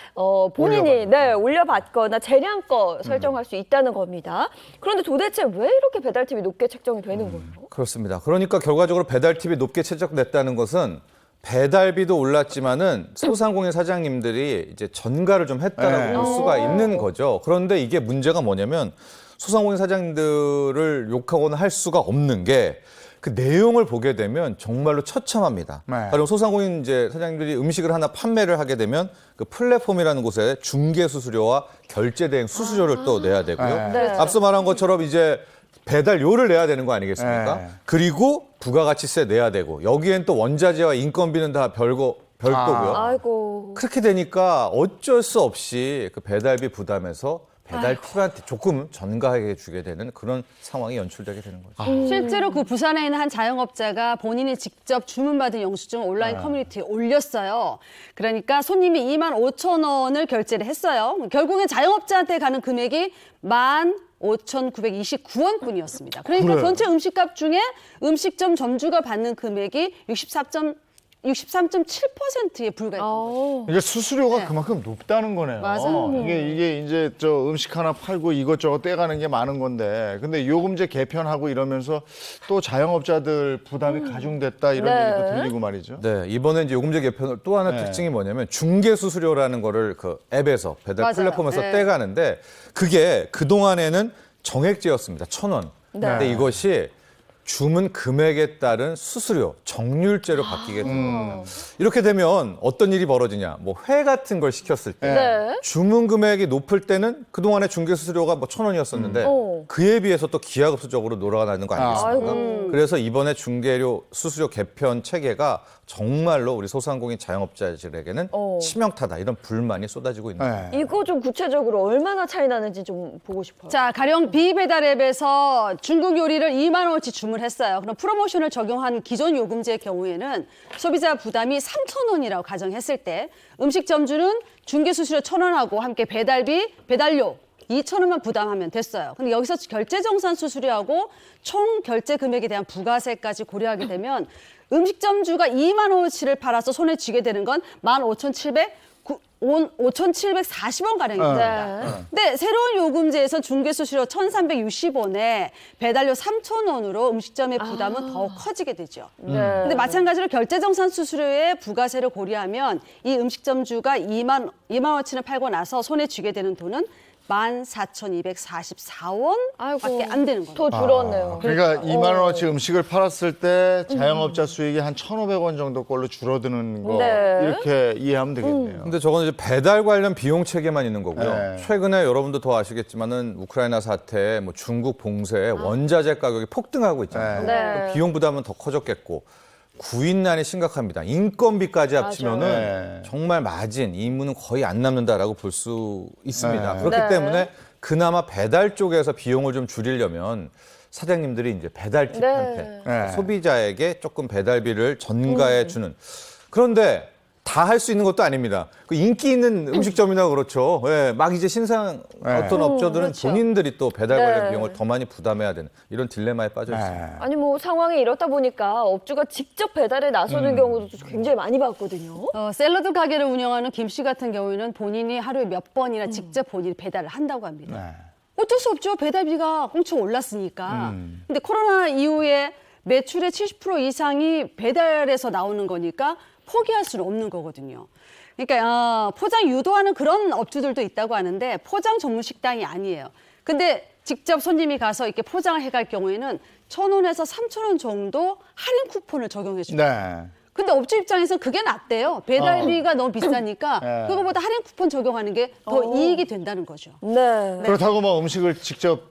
본인이 올려받거나 재량껏 설정할 수 있다는 겁니다. 그런데 도대체 왜 이렇게 배달 팁이 높게 책정이 되는 거예요? 그렇습니다. 그러니까 결과적으로 배달팁이 높게 책정됐다는 것은 배달비도 올랐지만은 소상공인 사장님들이 이제 전가를 좀 했다라고 볼 수가 있는 거죠. 그런데 이게 문제가 뭐냐면 소상공인 사장님들을 욕하거나 할 수가 없는 게 그 내용을 보게 되면 정말로 처참합니다. 그럼 소상공인 이제 사장님들이 음식을 하나 판매를 하게 되면 그 플랫폼이라는 곳에 중개 수수료와 결제 대행 수수료를 또 내야 되고요. 네. 앞서 말한 것처럼 이제 배달료를 내야 되는 거 아니겠습니까? 그리고 부가가치세 내야 되고 여기엔 또 원자재와 인건비는 다 별도고요. 아이고. 그렇게 되니까 어쩔 수 없이 그 배달비 부담에서 배달팁한테 조금 전가하게 주게 되는 그런 상황이 연출되게 되는 거죠. 실제로 그 부산에 있는 한 자영업자가 본인이 직접 주문받은 영수증을 온라인 커뮤니티에 올렸어요. 그러니까 손님이 25,000원을 결제를 했어요. 결국엔 자영업자한테 가는 금액이 15,929원뿐이었습니다. 그러니까 그래. 전체 음식값 중에 음식점 점주가 받는 금액이 63.7%에 불과했던 거죠. 이게 수수료가 그만큼 높다는 거네요. 맞아요. 이게 이제 저 음식 하나 팔고 이것저것 떼가는 게 많은 건데, 근데 요금제 개편하고 이러면서 또 자영업자들 부담이 가중됐다 이런 얘기도 들리고 말이죠. 네, 이번에 이제 요금제 개편 또 하나 특징이 뭐냐면 중개 수수료라는 거를 그 앱에서 배달 맞아요. 플랫폼에서 네. 떼가는데 그게 그 동안에는 정액제였습니다. 1,000원. 근데 이것이 주문 금액에 따른 수수료, 정률제로 바뀌게 됩니다. 이렇게 되면 어떤 일이 벌어지냐. 뭐 회 같은 걸 시켰을 때 네. 주문 금액이 높을 때는 그동안의 중개 수수료가 뭐 1,000원이었었는데 그에 비해서 또 기하급수적으로 놀아나는 거 아니겠습니까? 그래서 이번에 중개료 수수료 개편 체계가 정말로 우리 소상공인 자영업자들에게는 치명타다 이런 불만이 쏟아지고 있는 거예요. 이거 좀 구체적으로 얼마나 차이 나는지 좀 보고 싶어요. 자, 가령 비배달앱에서 중국 요리를 2만 원어치 주문했어요. 그럼 프로모션을 적용한 기존 요금제의 경우에는 소비자 부담이 3,000원이라고 가정했을 때 음식점주는 중개 수수료 1,000원하고 함께 배달비, 배달료 2,000원만 부담하면 됐어요. 근데 여기서 결제정산 수수료하고 총 결제 금액에 대한 부가세까지 고려하게 되면 음식점주가 2만 원어치를 팔아서 손에 쥐게 되는 건 15,740원 가량입니다. 근데 새로운 요금제에서 중개 수수료 1,360원에 배달료 3,000원으로 음식점의 부담은 더 커지게 되죠. 근데 마찬가지로 결제정산 수수료의 부가세를 고려하면 이 음식점주가 2만 원어치를 팔고 나서 손에 쥐게 되는 돈은 14,244원밖에 안 되는 거예요. 더 줄었네요. 그러니까 2만 원어치 음식을 팔았을 때 자영업자 수익이 한 1,500원 정도 꼴로 줄어드는 거 이렇게 이해하면 되겠네요. 근데 저건 이제 배달 관련 비용 체계만 있는 거고요. 네. 최근에 여러분도 더 아시겠지만은 우크라이나 사태, 뭐 중국 봉쇄, 원자재 가격이 폭등하고 있잖아요. 네. 비용 부담은 더 커졌겠고 구인난이 심각합니다. 인건비까지 합치면은 맞아요. 정말 마진, 임무는 거의 안 남는다라고 볼 수 있습니다. 네. 그렇기 네. 때문에 그나마 배달 쪽에서 비용을 좀 줄이려면 사장님들이 이제 배달팁한테 네. 소비자에게 조금 배달비를 전가해 주는. 그런데 다 할 수 있는 것도 아닙니다. 그 인기 있는 음식점이나 그렇죠. 예, 막 이제 신상 어떤 업체들은 그렇죠. 본인들이 또 배달 관련 네. 비용을 더 많이 부담해야 되는 이런 딜레마에 빠져 있습니다. 아니 뭐 상황이 이렇다 보니까 업주가 직접 배달에 나서는 경우도 굉장히 많이 봤거든요. 샐러드 가게를 운영하는 김 씨 같은 경우에는 본인이 하루에 몇 번이나 직접 본인이 배달을 한다고 합니다. 어쩔 수 없죠. 배달비가 엄청 올랐으니까. 근데 코로나 이후에 매출의 70% 이상이 배달에서 나오는 거니까 포기할 수는 없는 거거든요. 그러니까 포장 유도하는 그런 업주들도 있다고 하는데 포장 전문 식당이 아니에요. 근데 직접 손님이 가서 이렇게 포장을 해갈 경우에는 1,000원에서 3,000원 정도 할인 쿠폰을 적용해 줍니다. 네. 근데 업주 입장에서는 그게 낫대요. 배달비가 너무 비싸니까 네. 그거보다 할인 쿠폰 적용하는 게 더 이익이 된다는 거죠. 네. 그렇다고 뭐 음식을 직접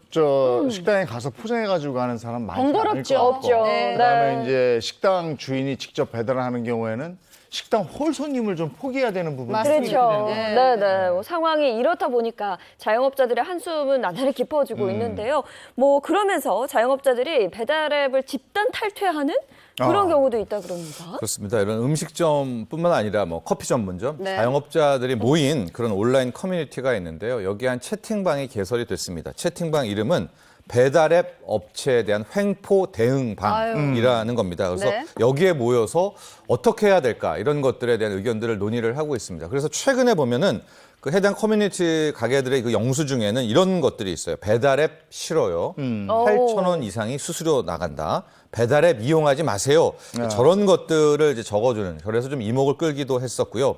식당에 가서 포장해가지고 가는 사람 많지 않을 번거롭죠. 것 같고. 없죠. 네. 그다음에 이제 식당 주인이 직접 배달을 하는 경우에는 식당 홀 손님을 좀 포기해야 되는 부분이 그렇죠. 네. 네네. 뭐 상황이 이렇다 보니까 자영업자들의 한숨은 나날이 깊어지고 있는데요. 뭐 그러면서 자영업자들이 배달앱을 집단 탈퇴하는 그런 경우도 있다 그럽니다. 그렇습니다. 이런 음식점뿐만 아니라 뭐 커피 전문점, 네. 자영업자들이 모인 그런 온라인 커뮤니티가 있는데요. 여기 한 채팅방이 개설이 됐습니다. 채팅방 이름은 배달앱 업체에 대한 횡포 대응방이라는 겁니다. 그래서 네. 여기에 모여서 어떻게 해야 될까 이런 것들에 대한 의견들을 논의를 하고 있습니다. 그래서 최근에 보면은 그 해당 커뮤니티 가게들의 그 영수증에는 이런 것들이 있어요. 배달앱 싫어요. 8,000원 이상이 수수료 나간다. 배달앱 이용하지 마세요. 저런 것들을 이제 적어주는. 그래서 좀 이목을 끌기도 했었고요.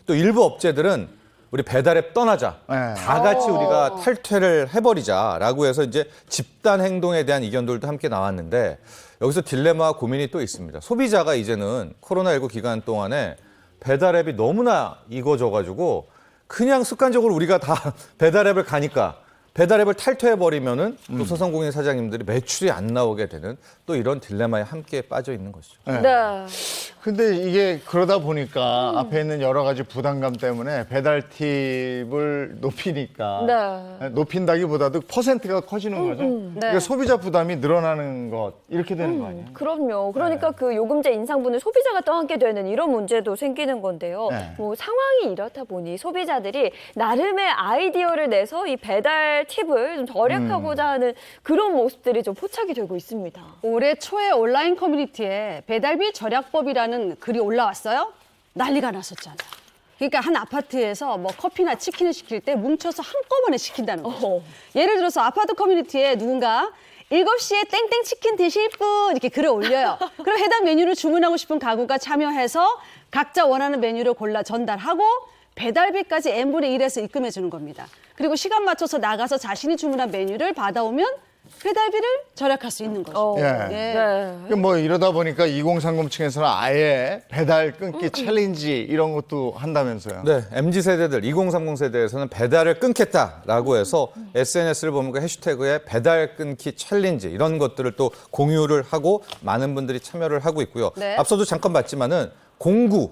또 일부 업체들은 우리 배달앱 떠나자. 다 같이 우리가 탈퇴를 해버리자라고 해서 이제 집단 행동에 대한 의견들도 함께 나왔는데 여기서 딜레마와 고민이 또 있습니다. 소비자가 이제는 코로나19 기간 동안에 배달앱이 너무나 익어져가지고 그냥 습관적으로 우리가 다 배달앱을 가니까 배달앱을 탈퇴해버리면은 또 소상공인 사장님들이 매출이 안 나오게 되는 또 이런 딜레마에 함께 빠져 있는 것이죠. 네. 근데 이게 그러다 보니까 앞에 있는 여러 가지 부담감 때문에 배달 팁을 높이니까 네. 높인다기보다도 퍼센트가 커지는 거죠. 그러니까 소비자 부담이 늘어나는 것 이렇게 되는 거 아니에요? 그럼요. 그러니까 그 요금제 인상분을 소비자가 떠안게 되는 이런 문제도 생기는 건데요. 네. 뭐 상황이 이렇다 보니 소비자들이 나름의 아이디어를 내서 이 배달 팁을 좀 절약하고자 하는 그런 모습들이 좀 포착이 되고 있습니다. 올해 초에 온라인 커뮤니티에 배달비 절약법이라는 글이 올라왔어요. 난리가 났었잖아요. 그러니까 한 아파트에서 뭐 커피나 치킨을 시킬 때 뭉쳐서 한꺼번에 시킨다는 거죠. 예를 들어서 아파트 커뮤니티에 누군가 7시에 땡땡 치킨 드실 분 이렇게 글을 올려요. 그럼 해당 메뉴를 주문하고 싶은 가구가 참여해서 각자 원하는 메뉴를 골라 전달하고 배달비까지 n분의 1에서 입금해 주는 겁니다. 그리고 시간 맞춰서 나가서 자신이 주문한 메뉴를 받아오면 배달비를 절약할 수 있는 거죠. 예. 뭐 이러다 보니까 2030 층에서는 아예 배달 끊기 챌린지 이런 것도 한다면서요. 네, MZ세대들, 2030 세대에서는 배달을 끊겠다라고 해서 SNS를 보면 그 해시태그에 배달 끊기 챌린지 이런 것들을 또 공유를 하고 많은 분들이 참여를 하고 있고요. 네. 앞서도 잠깐 봤지만은 공구,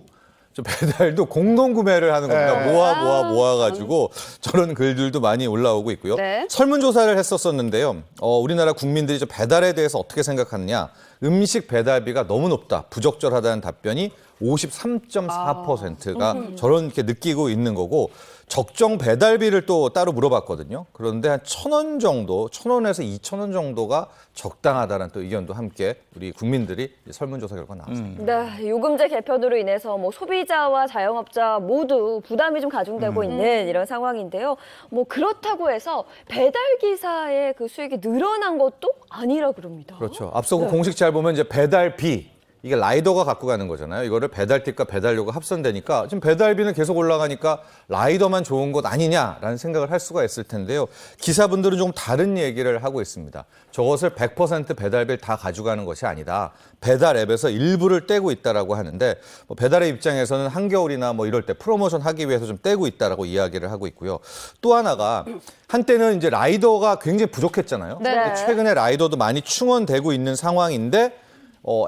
배달도 공동 구매를 하는 겁니다. 네. 모아가지고 저런 글들도 많이 올라오고 있고요. 네. 설문조사를 했었었는데요. 우리나라 국민들이 저 배달에 대해서 어떻게 생각하느냐. 음식 배달비가 너무 높다, 부적절하다는 답변이 53.4%가 저런 이렇게 느끼고 있는 거고 적정 배달비를 또 따로 물어봤거든요. 그런데 한 1,000원 정도, 1,000원에서 2,000원 정도가 적당하다는 또 의견도 함께 우리 국민들이 설문조사 결과 나왔습니다. 네, 요금제 개편으로 인해서 뭐 소비자와 자영업자 모두 부담이 좀 가중되고 있는 이런 상황인데요. 뭐 그렇다고 해서 배달 기사의 그 수익이 늘어난 것도 아니라 그럽니다. 그렇죠. 앞서 그 공식 잘 보면 이제 배달비 이게 라이더가 갖고 가는 거잖아요. 이거를 배달팁과 배달료가 합산되니까 지금 배달비는 계속 올라가니까 라이더만 좋은 것 아니냐라는 생각을 할 수가 있을 텐데요. 기사분들은 좀 다른 얘기를 하고 있습니다. 저것을 100% 배달비를 다 가져가는 것이 아니다. 배달 앱에서 일부를 떼고 있다라고 하는데 뭐 배달의 입장에서는 한겨울이나 뭐 이럴 때 프로모션 하기 위해서 좀 떼고 있다라고 이야기를 하고 있고요. 또 하나가 한때는 이제 라이더가 굉장히 부족했잖아요. 네. 최근에 라이더도 많이 충원되고 있는 상황인데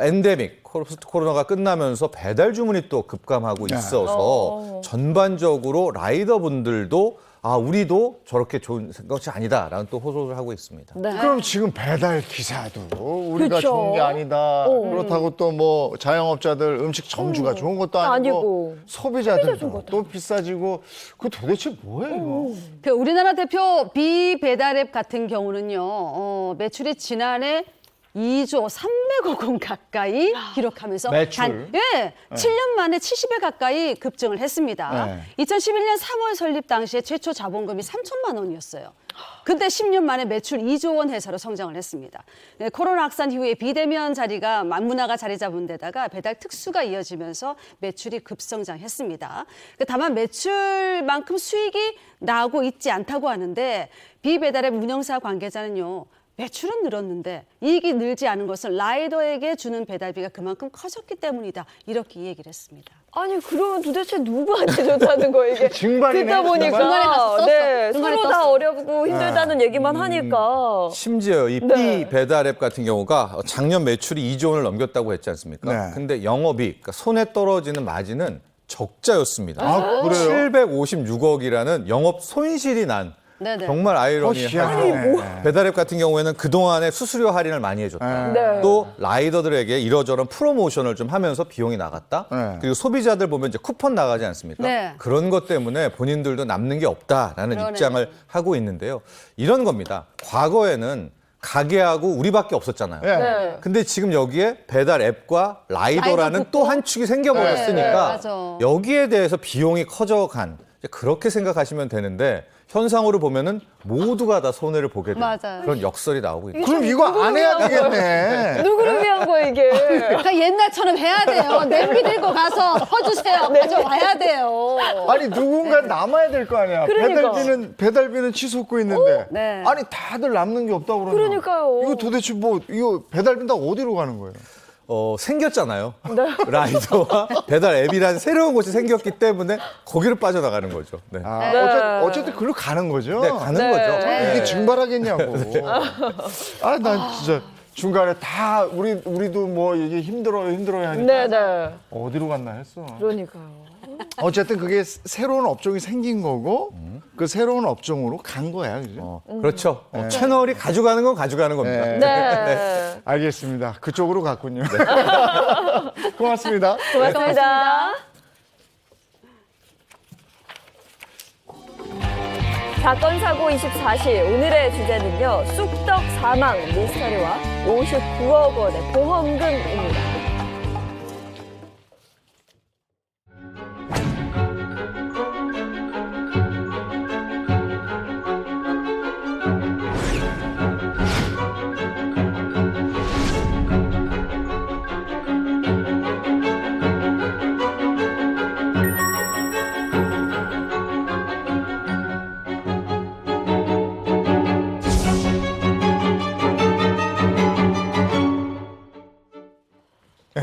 엔데믹 포스트 코로나가 끝나면서 배달 주문이 또 급감하고 있어서 전반적으로 라이더분들도 우리도 저렇게 좋은 것이 아니다라는 또 호소를 하고 있습니다. 그럼 지금 배달 기사도 우리가 그쵸? 좋은 게 아니다. 그렇다고 또 뭐 자영업자들 음식 점주가 좋은 것도 아니고 소비자들도 또 비싸지고 그 도대체 뭐예요? 그 우리나라 대표 비배달앱 같은 경우는요, 매출이 지난해 2조 300억 원 가까이 기록하면서 매출? 7년 만에 70배 가까이 급증을 했습니다. 2011년 3월 설립 당시에 최초 자본금이 3천만 원이었어요. 근데 10년 만에 매출 2조 원 회사로 성장을 했습니다. 코로나 확산 이후에 비대면 자리가 만문화가 자리 잡은 데다가 배달 특수가 이어지면서 매출이 급성장했습니다. 다만 매출만큼 수익이 나고 있지 않다고 하는데 비배달앱 운영사 관계자는요. 매출은 늘었는데 이익이 늘지 않은 것은 라이더에게 주는 배달비가 그만큼 커졌기 때문이다. 이렇게 얘기를 했습니다. 아니 그러면 도대체 누구한테 좋다는 거예요 이게? 증발이네, 듣다 보니까 중간에 가서 떴어. 네, 중간에 서로 다 떴어. 어렵고 힘들다는 얘기만 하니까 심지어 이 B 배달 앱 같은 경우가 작년 매출이 2조 원을 넘겼다고 했지 않습니까? 근데 영업이익, 그러니까 손에 떨어지는 마진은 적자였습니다. 그래요? 756억이라는 영업 손실이 난 네네. 정말 아이러니하죠. 배달앱 같은 경우에는 그동안에 수수료 할인을 많이 해줬다. 또 라이더들에게 이러저런 프로모션을 좀 하면서 비용이 나갔다. 그리고 소비자들 보면 이제 쿠폰 나가지 않습니까? 네. 그런 것 때문에 본인들도 남는 게 없다라는 그러네. 입장을 하고 있는데요. 이런 겁니다. 과거에는 가게하고 우리밖에 없었잖아요. 근데 지금 여기에 배달 앱과 라이더라는 또 한 축이 생겨버렸으니까 맞아. 여기에 대해서 비용이 커져간 그렇게 생각하시면 되는데 현상으로 보면은 모두가 다 손해를 보게 되는 맞아요. 그런 역설이 나오고 있죠. 그럼 이거 안 해야 되겠네. 누구를 위한 거야 이게? 그러니까 옛날처럼 해야 돼요. 냄비 들고 가서 퍼주세요. 가져와야 돼요. 아니 누군가 남아야 될 거 아니야. 그러니까. 배달비는 치솟고 있는데. 네. 아니 다들 남는 게 없다고 그러면. 그러니까요. 이거 도대체 뭐 이거 배달비 다 어디로 가는 거예요? 생겼잖아요. 라이더와 배달 앱이라는 새로운 곳이 생겼기 때문에 거기로 빠져나가는 거죠. 네. 어쨌든 글로 가는 거죠. 네, 가는 거죠. 이게 증발하겠냐고. 난 진짜 중간에 다 우리도 뭐 이게 힘들어요 하니까 네네. 어디로 갔나 했어. 그러니까요. 어쨌든 그게 새로운 업종이 생긴 거고 그 새로운 업종으로 간 거야, 그죠? 그렇죠. 채널이 가져가는 건 가져가는 겁니다. 네. 알겠습니다. 그쪽으로 갔군요. 고맙습니다. 고맙습니다. 사건 사고 24시 오늘의 주제는요. 쑥떡 사망 미스터리와 59억 원의 보험금입니다.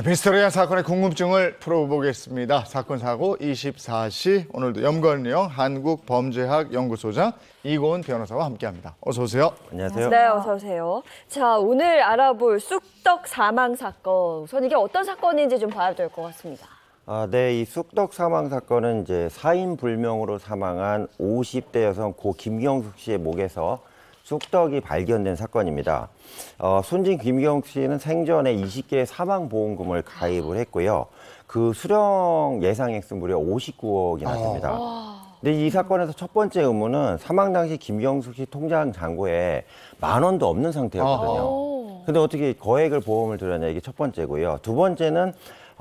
미스터리한 사건의 궁금증을 풀어보겠습니다. 사건 사고 24시 오늘도 염건영 한국범죄학연구소장 이고은 변호사와 함께합니다. 어서 오세요. 안녕하세요. 네, 어서 오세요. 자, 오늘 알아볼 쑥떡 사망 사건. 우선 이게 어떤 사건인지 좀 봐야 될 것 같습니다. 네, 이 쑥떡 사망 사건은 이제 사인 불명으로 사망한 50대 여성 고 김경숙 씨의 목에서 쑥떡이 발견된 사건입니다. 손진 김경숙 씨는 생전에 20개의 사망보험금을 가입을 했고요. 그 수령 예상액은 무려 59억이나 됩니다. 근데 이 사건에서 첫 번째 의문은 사망 당시 김경숙 씨 통장 잔고에 10,000원도 없는 상태였거든요. 근데 어떻게 거액을 보험을 들였냐, 이게 첫 번째고요. 두 번째는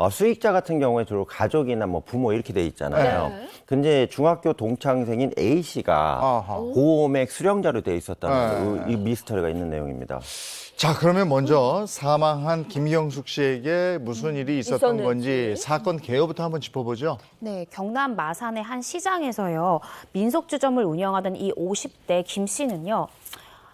수익자 같은 경우에 주로 가족이나 뭐 부모 이렇게 돼 있잖아요. 근데 중학교 동창생인 A 씨가 보험액 수령자로 돼 있었다는 이 미스터리가 있는 내용입니다. 자, 그러면 먼저 사망한 김경숙 씨에게 무슨 일이 있었던 건지 사건 개요부터 한번 짚어보죠. 네, 경남 마산의 한 시장에서요. 민속주점을 운영하던 이 50대 김 씨는요.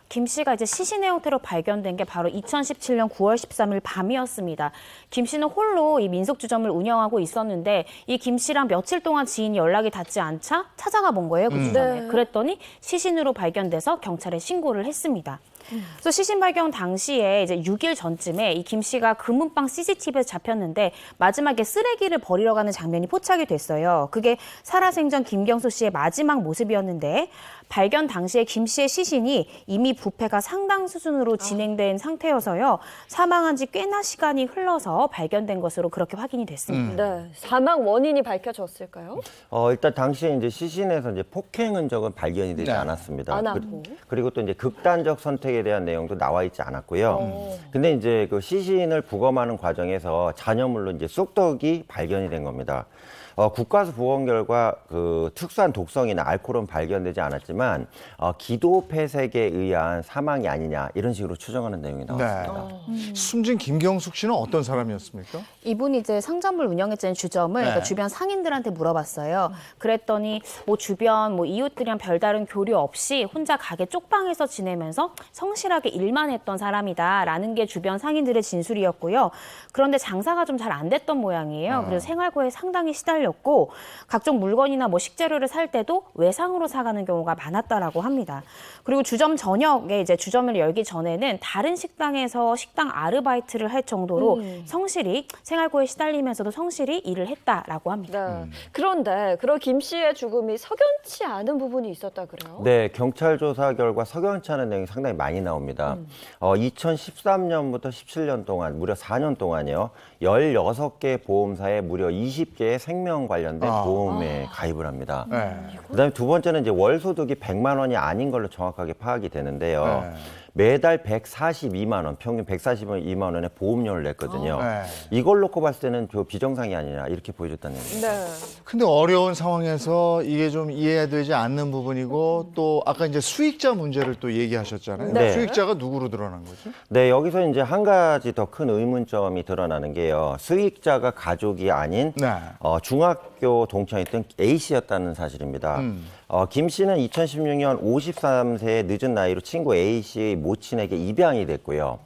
김 씨가 이제 시신의 형태로 발견된 게 바로 2017년 9월 13일 밤이었습니다. 김 씨는 홀로 이 민속주점을 운영하고 있었는데 이 김 씨랑 며칠 동안 지인이 연락이 닿지 않자 찾아가 본 거예요, 그 주점에. 그랬더니 시신으로 발견돼서 경찰에 신고를 했습니다. 그래서 시신 발견 당시에 이제 6일 전쯤에 이 김 씨가 금은방 CCTV에서 잡혔는데 마지막에 쓰레기를 버리러 가는 장면이 포착이 됐어요. 그게 살아생전 김경수 씨의 마지막 모습이었는데 발견 당시에 김 씨의 시신이 이미 부패가 상당 수준으로 진행된 상태여서요. 사망한 지 꽤나 시간이 흘러서 발견된 것으로 그렇게 확인이 됐습니다. 네, 사망 원인이 밝혀졌을까요? 일단 당시에 이제 시신에서 이제 폭행 흔적은 발견이 되지 않았습니다. 안 하고. 그리고 또 이제 극단적 선택에 대한 내용도 나와 있지 않았고요. 근데 이제 그 시신을 부검하는 과정에서 잔여물로 이제 쑥떡이 발견이 된 겁니다. 국가수 보건 결과 그 특수한 독성이나 알코올은 발견되지 않았지만 기도 폐색에 의한 사망이 아니냐 이런 식으로 추정하는 내용이 나왔습니다. 숨진 김경숙 씨는 어떤 사람이었습니까? 이분이 이제 상점을 운영했던 주점을 그러니까 주변 상인들한테 물어봤어요. 그랬더니 뭐 주변 뭐 이웃들이랑 별다른 교류 없이 혼자 가게 쪽방에서 지내면서 성실하게 일만 했던 사람이다라는 게 주변 상인들의 진술이었고요. 그런데 장사가 좀 잘 안 됐던 모양이에요. 그래서 생활고에 상당히 시달렸고 각종 물건이나 뭐 식재료를 살 때도 외상으로 사가는 경우가 많았다라고 합니다. 그리고 주점 저녁에 이제 주점을 열기 전에는 다른 식당에서 식당 아르바이트를 할 정도로 성실히 생활고에 시달리면서도 성실히 일을 했다라고 합니다. 네. 그런데 그런 김 씨의 죽음이 석연치 않은 부분이 있었다 그래요? 네, 경찰 조사 결과 석연치 않은 내용이 상당히 많이 나옵니다. 2013년부터 17년 동안 무려 4년 동안요. 16개 보험사에 무려 20개의 생명 관련된 보험에 가입을 합니다. 그다음에 두 번째는 이제 월 소득이 100만 원이 아닌 걸로 정확하게 파악이 되는데요. 매달 142만 원, 평균 142만 원의 보험료를 냈거든요. 이걸 놓고 봤을 때는 저 비정상이 아니냐 이렇게 보여줬다는 얘기입니다. 네. 근데 어려운 상황에서 이게 좀 이해되지 않는 부분이고 또 아까 이제 수익자 문제를 또 얘기하셨잖아요. 네. 수익자가 누구로 드러난 거죠? 네, 여기서 이제 한 가지 더 큰 의문점이 드러나는 게요. 수익자가 가족이 아닌 중학교 동창이었던 A 씨였다는 사실입니다. 김 씨는 2016년 53세의 늦은 나이로 친구 A 씨의 모친에게 입양이 됐고요.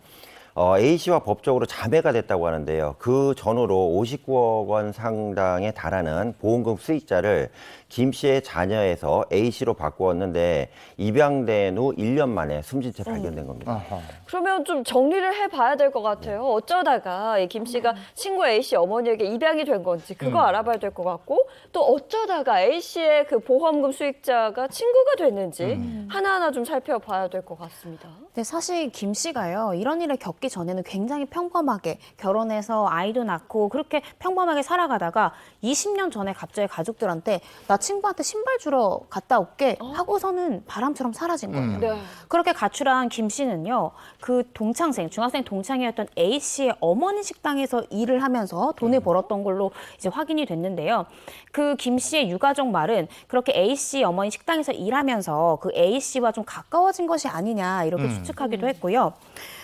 A 씨와 법적으로 자매가 됐다고 하는데요. 그 전후로 59억 원 상당에 달하는 보험금 수익자를 김 씨의 자녀에서 A 씨로 바꾸었는데 입양된 후 1년 만에 숨진 채 발견된 겁니다. 그러면 좀 정리를 해봐야 될 것 같아요. 어쩌다가 이 김 씨가 친구 A 씨 어머니에게 입양이 된 건지 그거 알아봐야 될 것 같고 또 어쩌다가 A 씨의 그 보험금 수익자가 친구가 됐는지 하나하나 좀 살펴봐야 될 것 같습니다. 네, 사실 김 씨가요. 이런 일을 겪기 전에는 굉장히 평범하게 결혼해서 아이도 낳고 그렇게 평범하게 살아가다가 20년 전에 갑자기 가족들한테 나 친구한테 신발 주러 갔다 올게 하고서는 바람처럼 사라진 거예요. 네. 그렇게 가출한 김 씨는요. 그 동창생, 중학생 동창이었던 A 씨의 어머니 식당에서 일을 하면서 돈을 벌었던 걸로 이제 확인이 됐는데요. 그 김 씨의 유가족 말은 그렇게 A 씨 어머니 식당에서 일하면서 그 A 씨와 좀 가까워진 것이 아니냐 이렇게 추측하기도 했고요.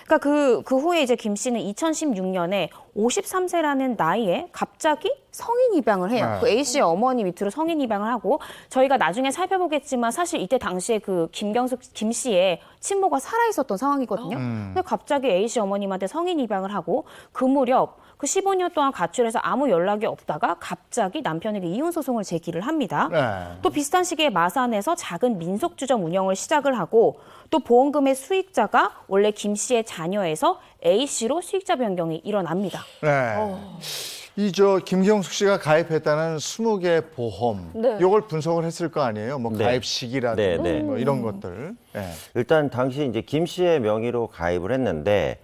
그러니까 그 후에 이제 김 씨는 2016년에 53세라는 나이에 갑자기 성인 입양을 해요. 그 A 씨의 어머니 밑으로 성인 입양을 하고 저희가 나중에 살펴보겠지만 사실 이때 당시에 그 김 씨의 친모가 살아 있었던 상황이거든요. 근데 갑자기 A 씨 어머님한테 성인 입양을 하고 그 무렵 그 15년 동안 가출해서 아무 연락이 없다가 갑자기 남편에게 이혼 소송을 제기를 합니다. 또 비슷한 시기에 마산에서 작은 민속주점 운영을 시작을 하고 또 보험금의 수익자가 원래 김 씨의 자녀에서 A 씨로 수익자 변경이 일어납니다. 이 김경숙 씨가 가입했다는 20개 보험, 이걸 분석을 했을 거 아니에요? 뭐 가입 시기라든지 뭐 이런 것들. 일단 당시 이제 김 씨의 명의로 가입을 했는데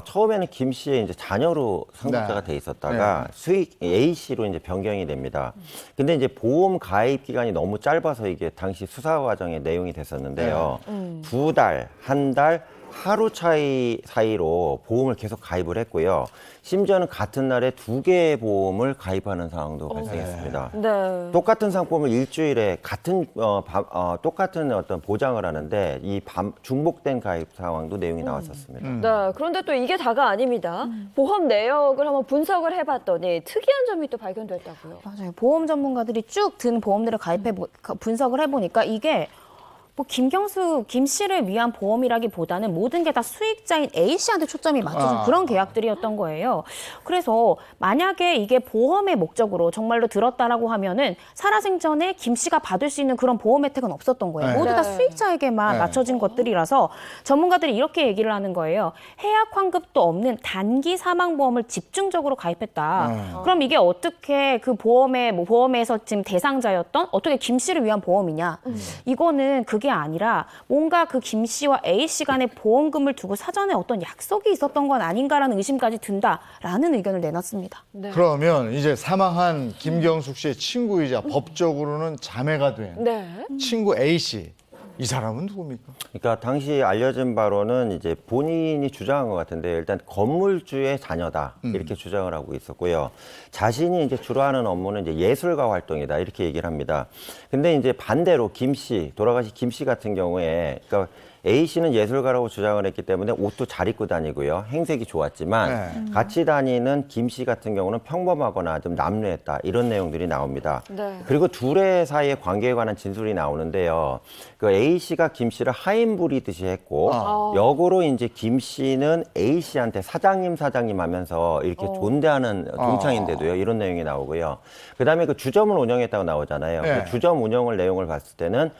처음에는 김 씨의 이제 자녀로 상속자가 돼 있었다가 수익 A 씨로 이제 변경이 됩니다. 근데 이제 보험 가입 기간이 너무 짧아서 이게 당시 수사 과정에 내용이 됐었는데요. 2달, 한 달, 하루 사이로 보험을 계속 가입을 했고요. 심지어는 같은 날에 2개의 보험을 가입하는 상황도 발생했습니다. 똑같은 상품을 일주일에 똑같은 어떤 보장을 하는데 이 중복된 가입 상황도 내용이 나왔었습니다. 네, 그런데 또 이게 다가 아닙니다. 보험 내역을 한번 분석을 해봤더니 특이한 점이 또 발견됐다고요. 맞아요. 보험 전문가들이 쭉 든 보험들을 분석을 해보니까 이게 뭐 김 씨를 위한 보험이라기보다는 모든 게 다 수익자인 A 씨한테 초점이 맞춰진 그런 계약들이었던 거예요. 그래서 만약에 이게 보험의 목적으로 정말로 들었다라고 하면은 살아생전에 김 씨가 받을 수 있는 그런 보험 혜택은 없었던 거예요. 네. 모두 다 네. 수익자에게만 맞춰진 것들이라서 전문가들이 이렇게 얘기를 하는 거예요. 해약 환급도 없는 단기 사망보험을 집중적으로 가입했다. 그럼 이게 어떻게 그 보험에서 지금 대상자였던 어떻게 김 씨를 위한 보험이냐? 이거는 그게 아니라 뭔가 그 김 씨와 A 씨 간의 보험금을 두고 사전에 어떤 약속이 있었던 건 아닌가라는 의심까지 든다라는 의견을 내놨습니다. 네. 그러면 이제 사망한 김경숙 씨의 친구이자 법적으로는 자매가 된 네. 친구 A 씨. 이 사람은 누굽니까? 그러니까 당시 알려진 바로는 이제 본인이 주장한 것 같은데 일단 건물주의 자녀다 이렇게 주장을 하고 있었고요. 자신이 이제 주로 하는 업무는 이제 예술가 활동이다 이렇게 얘기를 합니다. 근데 이제 반대로 김 씨, 돌아가신 김 씨 같은 경우에 그러니까 A 씨는 예술가라고 주장을 했기 때문에 옷도 잘 입고 다니고요. 행색이 좋았지만 같이 다니는 김 씨 같은 경우는 평범하거나 좀 남루했다. 이런 내용들이 나옵니다. 네. 그리고 둘의 사이의 관계에 관한 진술이 나오는데요. 그 A 씨가 김 씨를 하인 부리듯이 했고 역으로 이제 김 씨는 A 씨한테 사장님 하면서 이렇게 존대하는 동창인데도요. 이런 내용이 나오고요. 그다음에 그 주점을 운영했다고 나오잖아요. 네. 그 주점 운영을 내용을 봤을 때는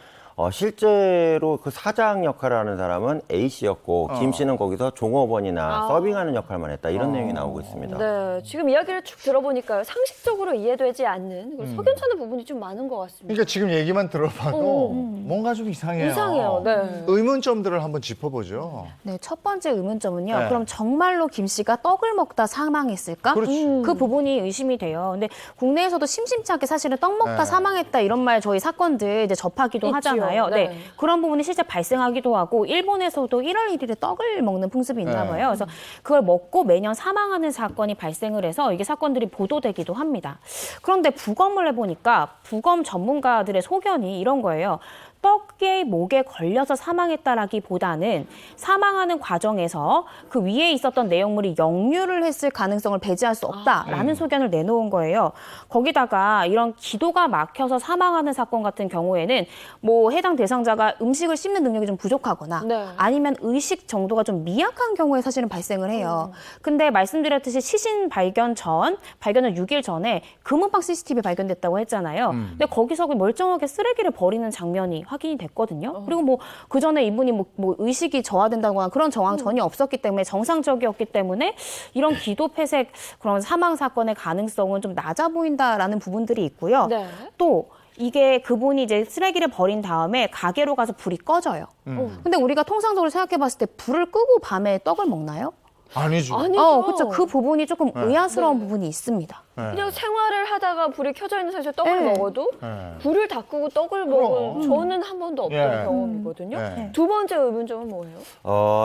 실제로 그 사장 역할을 하는 사람은 A 씨였고 김 씨는 거기서 종업원이나 서빙하는 역할만 했다. 이런 내용이 나오고 있습니다. 네, 지금 이야기를 쭉 들어보니까요. 상식적으로 이해되지 않는 그리고 석연찮은 부분이 좀 많은 것 같습니다. 그러니까 지금 얘기만 들어봐도 뭔가 좀 이상해요. 이상해요. 네. 의문점들을 한번 짚어보죠. 네, 첫 번째 의문점은요. 네. 그럼 정말로 김 씨가 떡을 먹다 사망했을까? 그렇지. 그 부분이 의심이 돼요. 근데 국내에서도 심심찮게 사실은 떡 먹다 사망했다 이런 말 저희 사건들 이제 접하기도 있지요. 하잖아요. 네. 네. 그런 부분이 실제 발생하기도 하고 일본에서도 1월 1일에 떡을 먹는 풍습이 있나 봐요. 그래서 그걸 먹고 매년 사망하는 사건이 발생을 해서 이게 사건들이 보도되기도 합니다. 그런데 부검을 해보니까 부검 전문가들의 소견이 이런 거예요. 떡의 목에 걸려서 사망했다라기보다는 사망하는 과정에서 그 위에 있었던 내용물이 역류를 했을 가능성을 배제할 수 없다라는 소견을 내놓은 거예요. 거기다가 이런 기도가 막혀서 사망하는 사건 같은 경우에는 뭐 해당 대상자가 음식을 씹는 능력이 좀 부족하거나 아니면 의식 정도가 좀 미약한 경우에 사실은 발생을 해요. 근데 말씀드렸듯이 시신 발견 후 6일 전에 금은방 CCTV 발견됐다고 했잖아요. 근데 거기서 멀쩡하게 쓰레기를 버리는 장면이 확인이 됐거든요. 그리고 뭐 그 전에 이분이 뭐 의식이 저하된다거나 그런 정황 전혀 없었기 때문에 정상적이었기 때문에 이런 기도 폐색 그런 사망 사건의 가능성은 좀 낮아 보인다라는 부분들이 있고요. 네. 또 이게 그분이 이제 쓰레기를 버린 다음에 가게로 가서 불이 꺼져요. 근데 우리가 통상적으로 생각해 봤을 때 불을 끄고 밤에 떡을 먹나요? 아니죠. 그렇죠. 그 부분이 조금 의아스러운 부분이 있습니다. 그냥 생활을 하다가 불이 켜져 있는 상태에서 떡을 먹어도 불을 다 끄고 떡을 먹은 저는 한 번도 없던 경험이거든요. 두 번째 의문점은 뭐예요?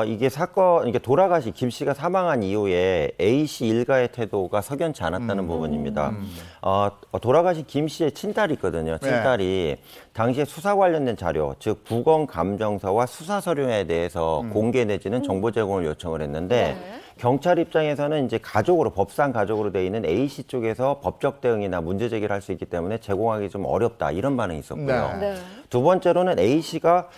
이게 이게 돌아가신 김 씨가 사망한 이후에 A 씨 일가의 태도가 석연치 않았다는 부분입니다. 돌아가신 김 씨의 친딸이 있거든요. 친딸이 당시에 수사 관련된 자료, 즉 부검 감정서와 수사 서류에 대해서 공개 내지는 정보 제공을 요청을 했는데 경찰 입장에서는 이제 법상 가족으로 돼 있는 A 씨 쪽에서 법적 대응이나 문제 제기를 할 수 있기 때문에 제공하기 좀 어렵다 이런 반응이 있었고요. 두 번째로는 A 씨가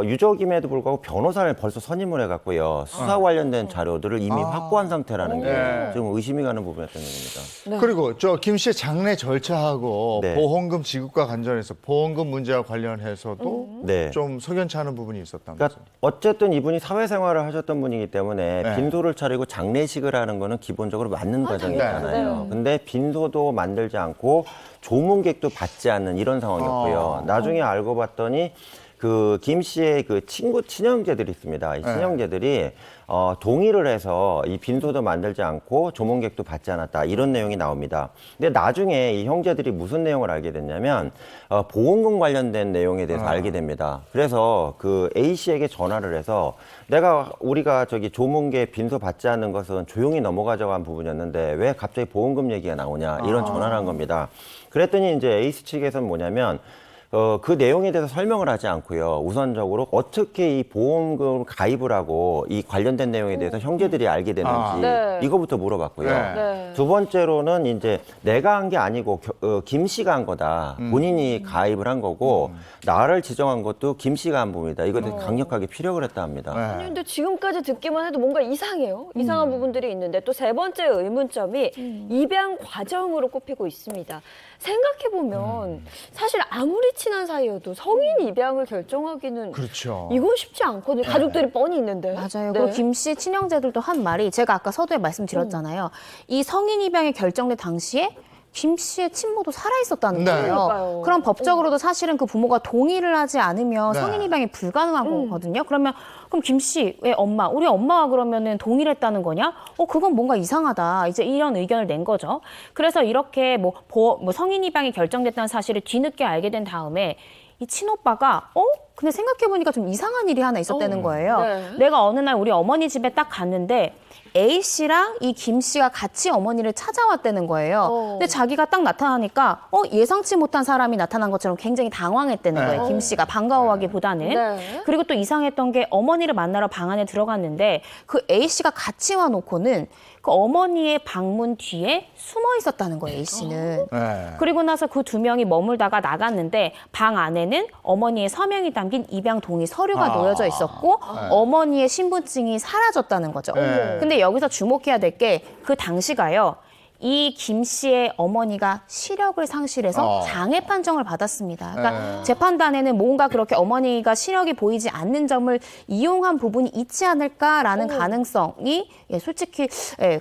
유족임에도 불구하고 변호사를 벌써 선임을 해갖고요. 수사 관련된 자료들을 이미 확보한 상태라는 게 좀 의심이 가는 부분이었던 겁니다. 그리고 저 김 씨의 장례 절차하고 보험금 지급과 관련해서 보험금 문제와 관련해서도 좀 석연치 않은 부분이 있었다는 거죠. 그러니까 어쨌든 이분이 사회생활을 하셨던 분이기 때문에 빈소를 차리고 장례식을 하는 거는 기본적으로 맞는 과정이잖아요. 근데 빈소도 만들지 않고 조문객도 받지 않는 이런 상황이었고요. 나중에 알고 봤더니 그 김 씨의 그 친형제들이 있습니다. 이 친형제들이 동의를 해서 이 빈소도 만들지 않고 조문객도 받지 않았다 이런 내용이 나옵니다. 근데 나중에 이 형제들이 무슨 내용을 알게 됐냐면 보험금 관련된 내용에 대해서 알게 됩니다. 그래서 그 A 씨에게 전화를 해서 우리가 저기 조문객 빈소 받지 않는 것은 조용히 넘어가자고 한 부분이었는데 왜 갑자기 보험금 얘기가 나오냐 이런 전화를 한 겁니다. 그랬더니 이제 A 씨 측에서는 뭐냐면 그 내용에 대해서 설명을 하지 않고요. 우선적으로 어떻게 이 보험금을 가입을 하고 이 관련된 내용에 대해서 형제들이 알게 됐는지 네. 이거부터 물어봤고요. 네. 두 번째로는 이제 내가 한 게 아니고 김 씨가 한 거다. 본인이 가입을 한 거고 나를 지정한 것도 김 씨가 한 부분이다. 이거 되게 강력하게 피력을 했다 합니다. 아니, 근데 지금까지 듣기만 해도 뭔가 이상해요. 이상한 부분들이 있는데 또 세 번째 의문점이 입양 과정으로 꼽히고 있습니다. 생각해보면 사실 아무리 친한 사이여도 성인 입양을 결정하기는 그렇죠. 이건 쉽지 않거든요. 가족들이 뻔히 있는데. 맞아요. 네. 그리고 김 씨 친형제들도 한 말이 제가 아까 서두에 말씀드렸잖아요. 이 성인 입양이 결정된 당시에 김 씨의 친모도 살아있었다는 네. 거예요. 그러니까요. 그럼 법적으로도 사실은 그 부모가 동의를 하지 않으면 네. 성인 입양이 불가능한 거거든요. 그럼 김 씨의 엄마, 우리 엄마가 그러면은 동의를 했다는 거냐? 그건 뭔가 이상하다. 이제 이런 의견을 낸 거죠. 그래서 이렇게 뭐 성인 입양이 결정됐다는 사실을 뒤늦게 알게 된 다음에 이 친오빠가 근데 생각해보니까 좀 이상한 일이 하나 있었다는 거예요. 네. 내가 어느 날 우리 어머니 집에 딱 갔는데 A 씨랑 이 김 씨가 같이 어머니를 찾아왔다는 거예요. 근데 자기가 딱 나타나니까 예상치 못한 사람이 나타난 것처럼 굉장히 당황했다는 거예요. 김 씨가 반가워하기보다는. 네. 그리고 또 이상했던 게 어머니를 만나러 방 안에 들어갔는데 그 A 씨가 같이 와놓고는 그 어머니의 방문 뒤에 숨어 있었다는 거예요, A 씨는. 네. 그리고 나서 그 두 명이 머물다가 나갔는데 방 안에는 어머니의 서명이 담긴 입양 동의 서류가 놓여져 있었고 어머니의 신분증이 사라졌다는 거죠. 네. 근데 여기서 주목해야 될 게 그 당시가요. 이 김 씨의 어머니가 시력을 상실해서 장애 판정을 받았습니다. 그러니까 재판단에는 뭔가 그렇게 어머니가 시력이 보이지 않는 점을 이용한 부분이 있지 않을까라는 가능성이 솔직히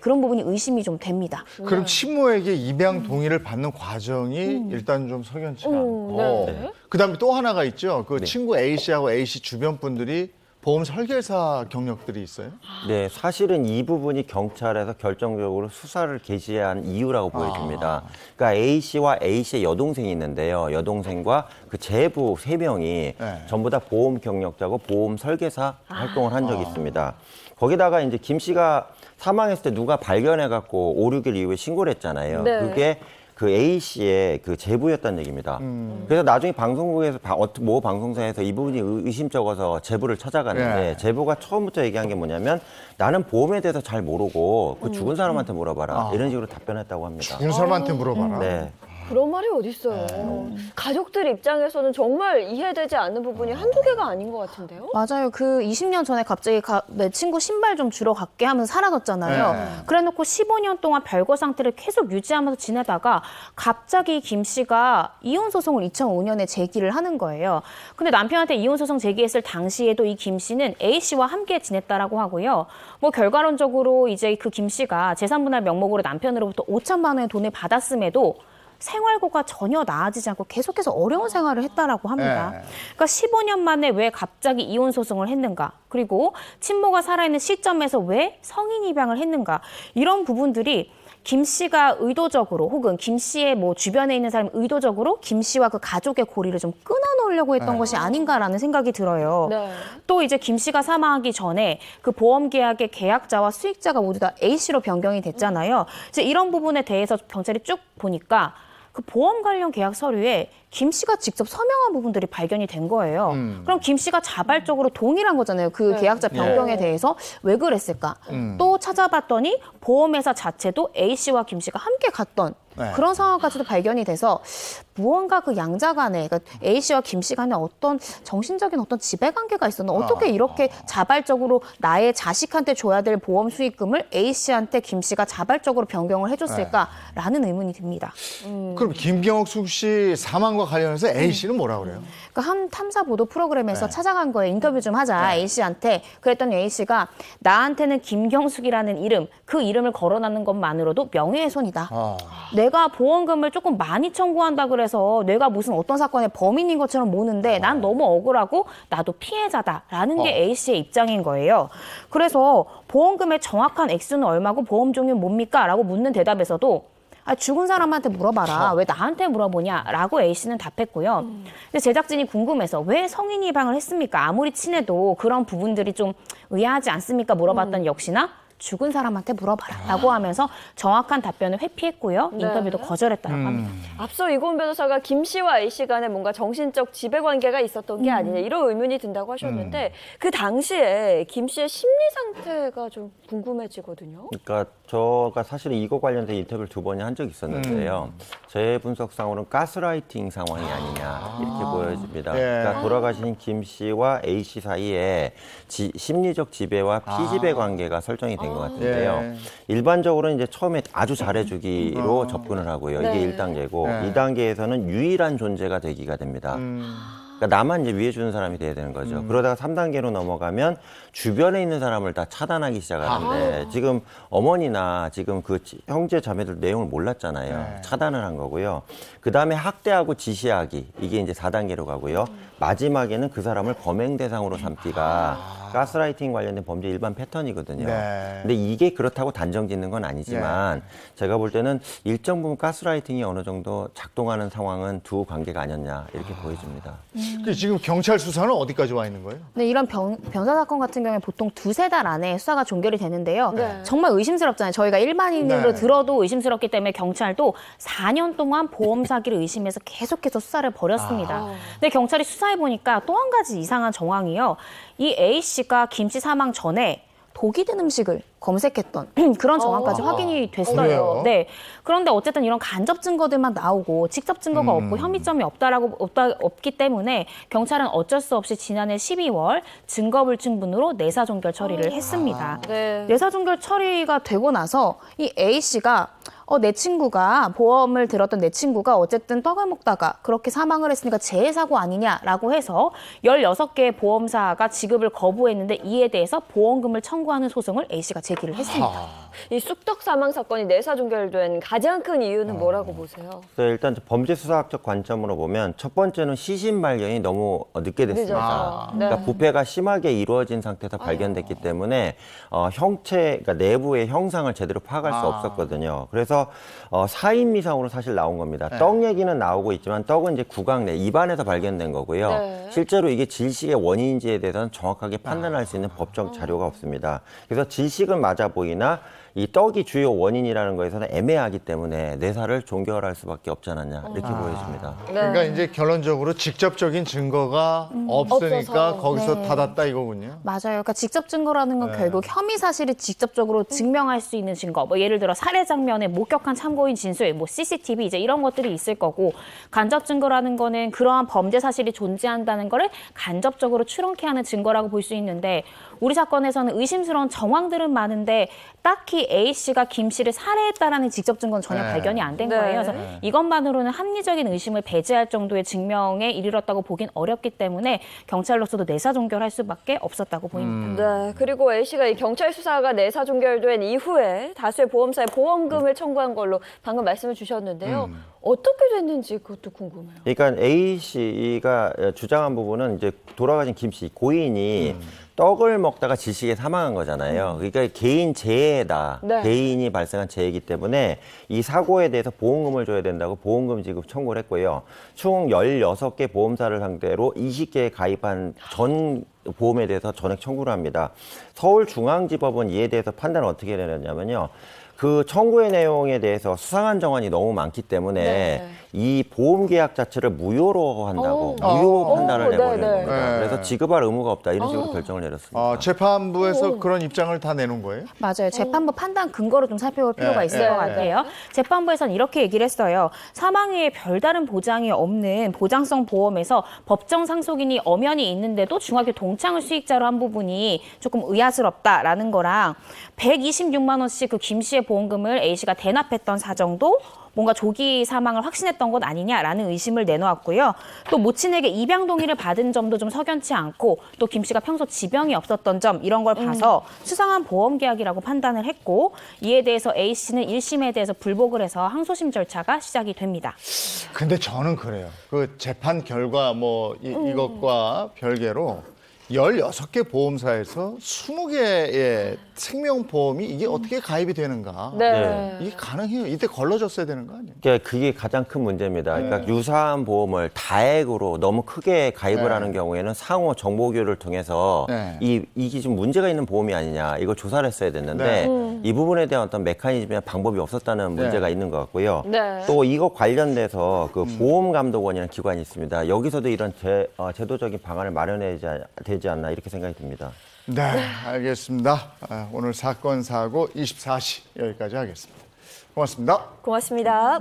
그런 부분이 의심이 좀 됩니다. 그럼 친모에게 입양 동의를 받는 과정이 일단 좀 석연치가 않고 네. 그다음에 또 하나가 있죠. 그 친구 A 씨하고 A 씨 주변 분들이 보험 설계사 경력들이 있어요? 네, 사실은 이 부분이 경찰에서 결정적으로 수사를 개시한 이유라고 보여집니다. 그러니까 A 씨와 A 씨의 여동생이 있는데요. 여동생과 그 제부 3명이 전부 다 보험 경력자고 보험 설계사 활동을 한 적이 있습니다. 거기다가 이제 김 씨가 사망했을 때 누가 발견해갖고 5, 6일 이후에 신고를 했잖아요. 네. 그게 그 A 씨의 그 제보였다는 얘기입니다. 그래서 나중에 방송국에서 모 방송사에서 이 부분이 의심쩍어서 제보를 찾아갔는데 제보가 처음부터 얘기한 게 뭐냐면 나는 보험에 대해서 잘 모르고 그 죽은 사람한테 물어봐라 이런 식으로 답변했다고 합니다. 죽은 사람한테 물어봐라. 네. 그런 말이 어딨어요. 가족들 입장에서는 정말 이해되지 않는 부분이 한두 개가 아닌 것 같은데요? 맞아요. 그 20년 전에 갑자기 내 친구 신발 좀 주러 갈게 하면서 사라졌잖아요. 그래놓고 15년 동안 별거 상태를 계속 유지하면서 지내다가 갑자기 김 씨가 이혼 소송을 2005년에 제기를 하는 거예요. 근데 남편한테 이혼 소송 제기했을 당시에도 이 김 씨는 A 씨와 함께 지냈다라고 하고요. 뭐 결과론적으로 이제 그 김 씨가 재산분할 명목으로 남편으로부터 5천만 원의 돈을 받았음에도 생활고가 전혀 나아지지 않고 계속해서 어려운 생활을 했다라고 합니다. 그러니까 15년 만에 왜 갑자기 이혼 소송을 했는가? 그리고 친모가 살아있는 시점에서 왜 성인 입양을 했는가? 이런 부분들이 김 씨가 의도적으로 혹은 김 씨의 뭐 주변에 있는 사람이 의도적으로 김 씨와 그 가족의 고리를 좀 끊어놓으려고 했던 것이 아닌가라는 생각이 들어요. 네. 또 이제 김 씨가 사망하기 전에 그 보험 계약의 계약자와 수익자가 모두 다 A 씨로 변경이 됐잖아요. 이제 이런 부분에 대해서 경찰이 쭉 보니까 그 보험 관련 계약 서류에 김 씨가 직접 서명한 부분들이 발견이 된 거예요. 그럼 김 씨가 자발적으로 동의를 한 거잖아요. 그 계약자 변경에 대해서 왜 그랬을까? 또 찾아봤더니 보험회사 자체도 A 씨와 김 씨가 함께 갔던 그런 상황까지도 발견이 돼서 무언가 그 양자 간에 그러니까 A 씨와 김 씨 간에 어떤 정신적인 어떤 지배관계가 있었나 어떻게 이렇게 자발적으로 나의 자식한테 줘야 될 보험 수익금을 A 씨한테 김 씨가 자발적으로 변경을 해줬을까라는 의문이 듭니다. 그럼 김경숙 씨 사망과 관련해서 A 씨는 뭐라 그래요? 그러니까 한 탐사 보도 프로그램에서 찾아간 거예요. 인터뷰 좀 하자 A 씨한테. 그랬더니 A 씨가 나한테는 김경숙이라는 이름, 그 이름을 거론하는 것만으로도 명예훼손이다. 내가 보험금을 조금 많이 청구한다 그래서 내가 무슨 어떤 사건의 범인인 것처럼 모는데 난 너무 억울하고 나도 피해자다라는 게 A 씨의 입장인 거예요. 그래서 보험금의 정확한 액수는 얼마고 보험 종류는 뭡니까? 라고 묻는 대답에서도 죽은 사람한테 물어봐라. 왜 나한테 물어보냐라고 A 씨는 답했고요. 근데 제작진이 궁금해서 왜 성인 입양을 했습니까? 아무리 친해도 그런 부분들이 좀 의아하지 않습니까? 물어봤더니 역시나 죽은 사람한테 물어봐라라고 하면서 정확한 답변을 회피했고요. 네. 인터뷰도 거절했다고 합니다. 앞서 이고은 변호사가 김 씨와 A 씨 간에 뭔가 정신적 지배 관계가 있었던 게 아니냐 이런 의문이 든다고 하셨는데 그 당시에 김 씨의 심리 상태가 좀 궁금해지거든요. 그러니까 제가 사실은 이거 관련된 인터뷰를 2번이나 한 적이 있었는데요. 제 분석상으로는 가스라이팅 상황이 아니냐 이렇게 보여집니다. 예. 그러니까 돌아가신 김 씨와 A 씨 사이에 심리적 지배와 피지배 관계가 설정이 된 것 같은데요. 예. 일반적으로는 이제 처음에 아주 잘해주기로 접근을 하고요. 네. 이게 1단계고 네. 2단계에서는 유일한 존재가 되기가 됩니다. 그러니까 나만 이제 위해 주는 사람이 돼야 되는 거죠. 그러다가 3단계로 넘어가면 주변에 있는 사람을 다 차단하기 시작하는데 지금 어머니나 지금 그 형제 자매들 내용을 몰랐잖아요. 네. 차단을 한 거고요. 그 다음에 학대하고 지시하기 이게 이제 4단계로 가고요. 마지막에는 그 사람을 범행 대상으로 삼기가 가스라이팅 관련된 범죄 일반 패턴이거든요. 네. 근데 이게 그렇다고 단정 짓는 건 아니지만 제가 볼 때는 일정 부분 가스라이팅이 어느 정도 작동하는 상황은 두 관계가 아니었냐 이렇게 보여집니다. 근데 지금 경찰 수사는 어디까지 와 있는 거예요? 네, 이런 변사 사건 같은 경우에 보통 2-3달 안에 수사가 종결이 되는데요. 네. 정말 의심스럽잖아요. 저희가 일반인으로 네. 들어도 의심스럽기 때문에 경찰도 4년 동안 보험 사기를 의심해서 계속해서 수사를 벌였습니다. 근데 경찰이 수사해 보니까 또 한 가지 이상한 정황이요. 이 A 씨가 김 씨 사망 전에 독이 든 음식을 검색했던 그런 정황까지 확인이 됐어요. 그래요? 네. 그런데 어쨌든 이런 간접 증거들만 나오고 직접 증거가 없고 혐의점이 없기 때문에 경찰은 어쩔 수 없이 지난해 12월 증거불충분으로 내사종결 처리를 했습니다. 네. 내사종결 처리가 되고 나서 이 A 씨가 내 친구가 보험을 들었던 내 친구가 어쨌든 떡을 먹다가 그렇게 사망을 했으니까 재해 사고 아니냐라고 해서 16개의 보험사가 지급을 거부했는데 이에 대해서 보험금을 청구하는 소송을 A 씨가 제기를 했습니다. 이 쑥떡 사망 사건이 내사 종결된 가장 큰 이유는 뭐라고 보세요? 그래서 일단 범죄 수사학적 관점으로 보면 첫 번째는 시신 발견이 너무 늦게 됐습니다. 늦었죠. 그러니까 네. 부패가 심하게 이루어진 상태에서 발견됐기 때문에 형체, 그러니까 내부의 형상을 제대로 파악할 수 없었거든요. 그래서 사인미상으로 사실 나온 겁니다. 네. 떡 얘기는 나오고 있지만 떡은 이제 구강 내 입안에서 발견된 거고요. 네. 실제로 이게 질식의 원인인지에 대해서는 정확하게 판단할 수 있는 법적 자료가 없습니다. 그래서 질식은 맞아 보이나 이 떡이 주요 원인이라는 거에서는 애매하기 때문에 내사를 종결할 수밖에 없지 않았냐 이렇게 보여집니다. 그러니까 이제 결론적으로 직접적인 증거가 없으니까 없어서. 거기서 네. 닫았다 이거군요. 맞아요. 그러니까 직접 증거라는 건 네. 결국 혐의 사실을 직접적으로 증명할 수 있는 증거. 뭐 예를 들어 살해 장면에 목격한 참고인 진술, 뭐 CCTV 이제 이런 것들이 있을 거고 간접 증거라는 거는 그러한 범죄 사실이 존재한다는 거를 간접적으로 추론케 하는 증거라고 볼 수 있는데 우리 사건에서는 의심스러운 정황들은 많은데 딱히 A 씨가 김 씨를 살해했다라는 직접 증거는 전혀 네. 발견이 안 된 네. 거예요. 그래서 이것만으로는 합리적인 의심을 배제할 정도의 증명에 이르렀다고 보긴 어렵기 때문에 경찰로서도 내사 종결할 수밖에 없었다고 보입니다. 네, 그리고 A 씨가 이 경찰 수사가 내사 종결된 이후에 다수의 보험사에 보험금을 청구한 걸로 방금 말씀을 주셨는데요. 어떻게 됐는지 그것도 궁금해요. 그러니까 A 씨가 주장한 부분은 이제 돌아가신 김 씨 고인이 떡을 먹다가 질식에 사망한 거잖아요. 그러니까 개인 재해다. 네. 개인이 발생한 재해이기 때문에 이 사고에 대해서 보험금을 줘야 된다고 보험금 지급 청구를 했고요. 총 16개 보험사를 상대로 20개에 가입한 전 보험에 대해서 전액 청구를 합니다. 서울중앙지법은 이에 대해서 판단을 어떻게 내렸냐면요. 그 청구의 내용에 대해서 수상한 정황이 너무 많기 때문에 네. 이 보험 계약 자체를 무효로 한다고 오. 무효 판단을 오, 내버리는 네, 네. 겁니다. 네. 그래서 지급할 의무가 없다 이런 식으로 결정을 내렸습니다. 재판부에서 그런 입장을 다 내놓은 거예요? 맞아요. 재판부 판단 근거를 좀 살펴볼 필요가 네, 있을 네, 것 네. 같아요. 재판부에서는 이렇게 얘기를 했어요. 사망 후에 별다른 보장이 없는 보장성 보험에서 법정 상속인이 엄연히 있는데도 중학교 동창을 수익자로 한 부분이 조금 의아스럽다라는 거랑 126만 원씩 그 김 씨의 보험금을 A 씨가 대납했던 사정도 뭔가 조기 사망을 확신했던 것 아니냐라는 의심을 내놓았고요. 또 모친에게 입양 동의를 받은 점도 좀 석연치 않고 또 김 씨가 평소 지병이 없었던 점 이런 걸 봐서 수상한 보험 계약이라고 판단을 했고 이에 대해서 A 씨는 1심에 대해서 불복을 해서 항소심 절차가 시작이 됩니다. 근데 저는 그래요. 그 재판 결과 뭐 이것과 별개로 16개 보험사에서 20개의 생명보험이 이게 어떻게 가입이 되는가? 네. 이게 가능해요? 이때 걸러줬어야 되는 거 아니에요? 그러니까 그게 가장 큰 문제입니다. 그러니까 네. 유사한 보험을 다액으로 너무 크게 가입을 네. 하는 경우에는 상호 정보교류를 통해서 네. 이게 좀 문제가 있는 보험이 아니냐 이걸 조사를 했어야 됐는데 네. 이 부분에 대한 어떤 메커니즘이나 방법이 없었다는 문제가 있는 것 같고요. 네. 또 이거 관련돼서 그 보험감독원이라는 기관이 있습니다. 여기서도 이런 제도적인 방안을 마련해야 되지 않나 이렇게 생각이 듭니다. 네, 알겠습니다. 오늘 사건 사고 24시 여기까지 하겠습니다. 고맙습니다. 고맙습니다.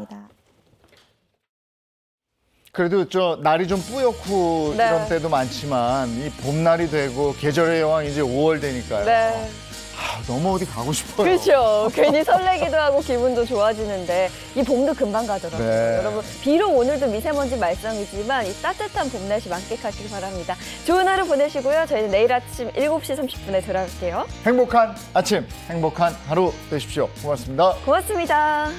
그래도 날이 좀 뿌옇고 네. 이런 때도 많지만 이 봄날이 되고 계절의 여왕 이제 5월 되니까요. 네. 너무 어디 가고 싶어요. 그렇죠. 괜히 설레기도 하고 기분도 좋아지는데 이 봄도 금방 가더라고요. 네. 여러분 비록 오늘도 미세먼지 말썽이지만 이 따뜻한 봄 날씨 만끽하시기 바랍니다. 좋은 하루 보내시고요. 저희는 내일 아침 7시 30분에 돌아올게요. 행복한 아침, 행복한 하루 되십시오. 고맙습니다. 고맙습니다.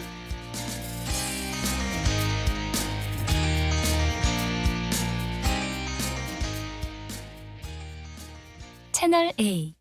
채널 A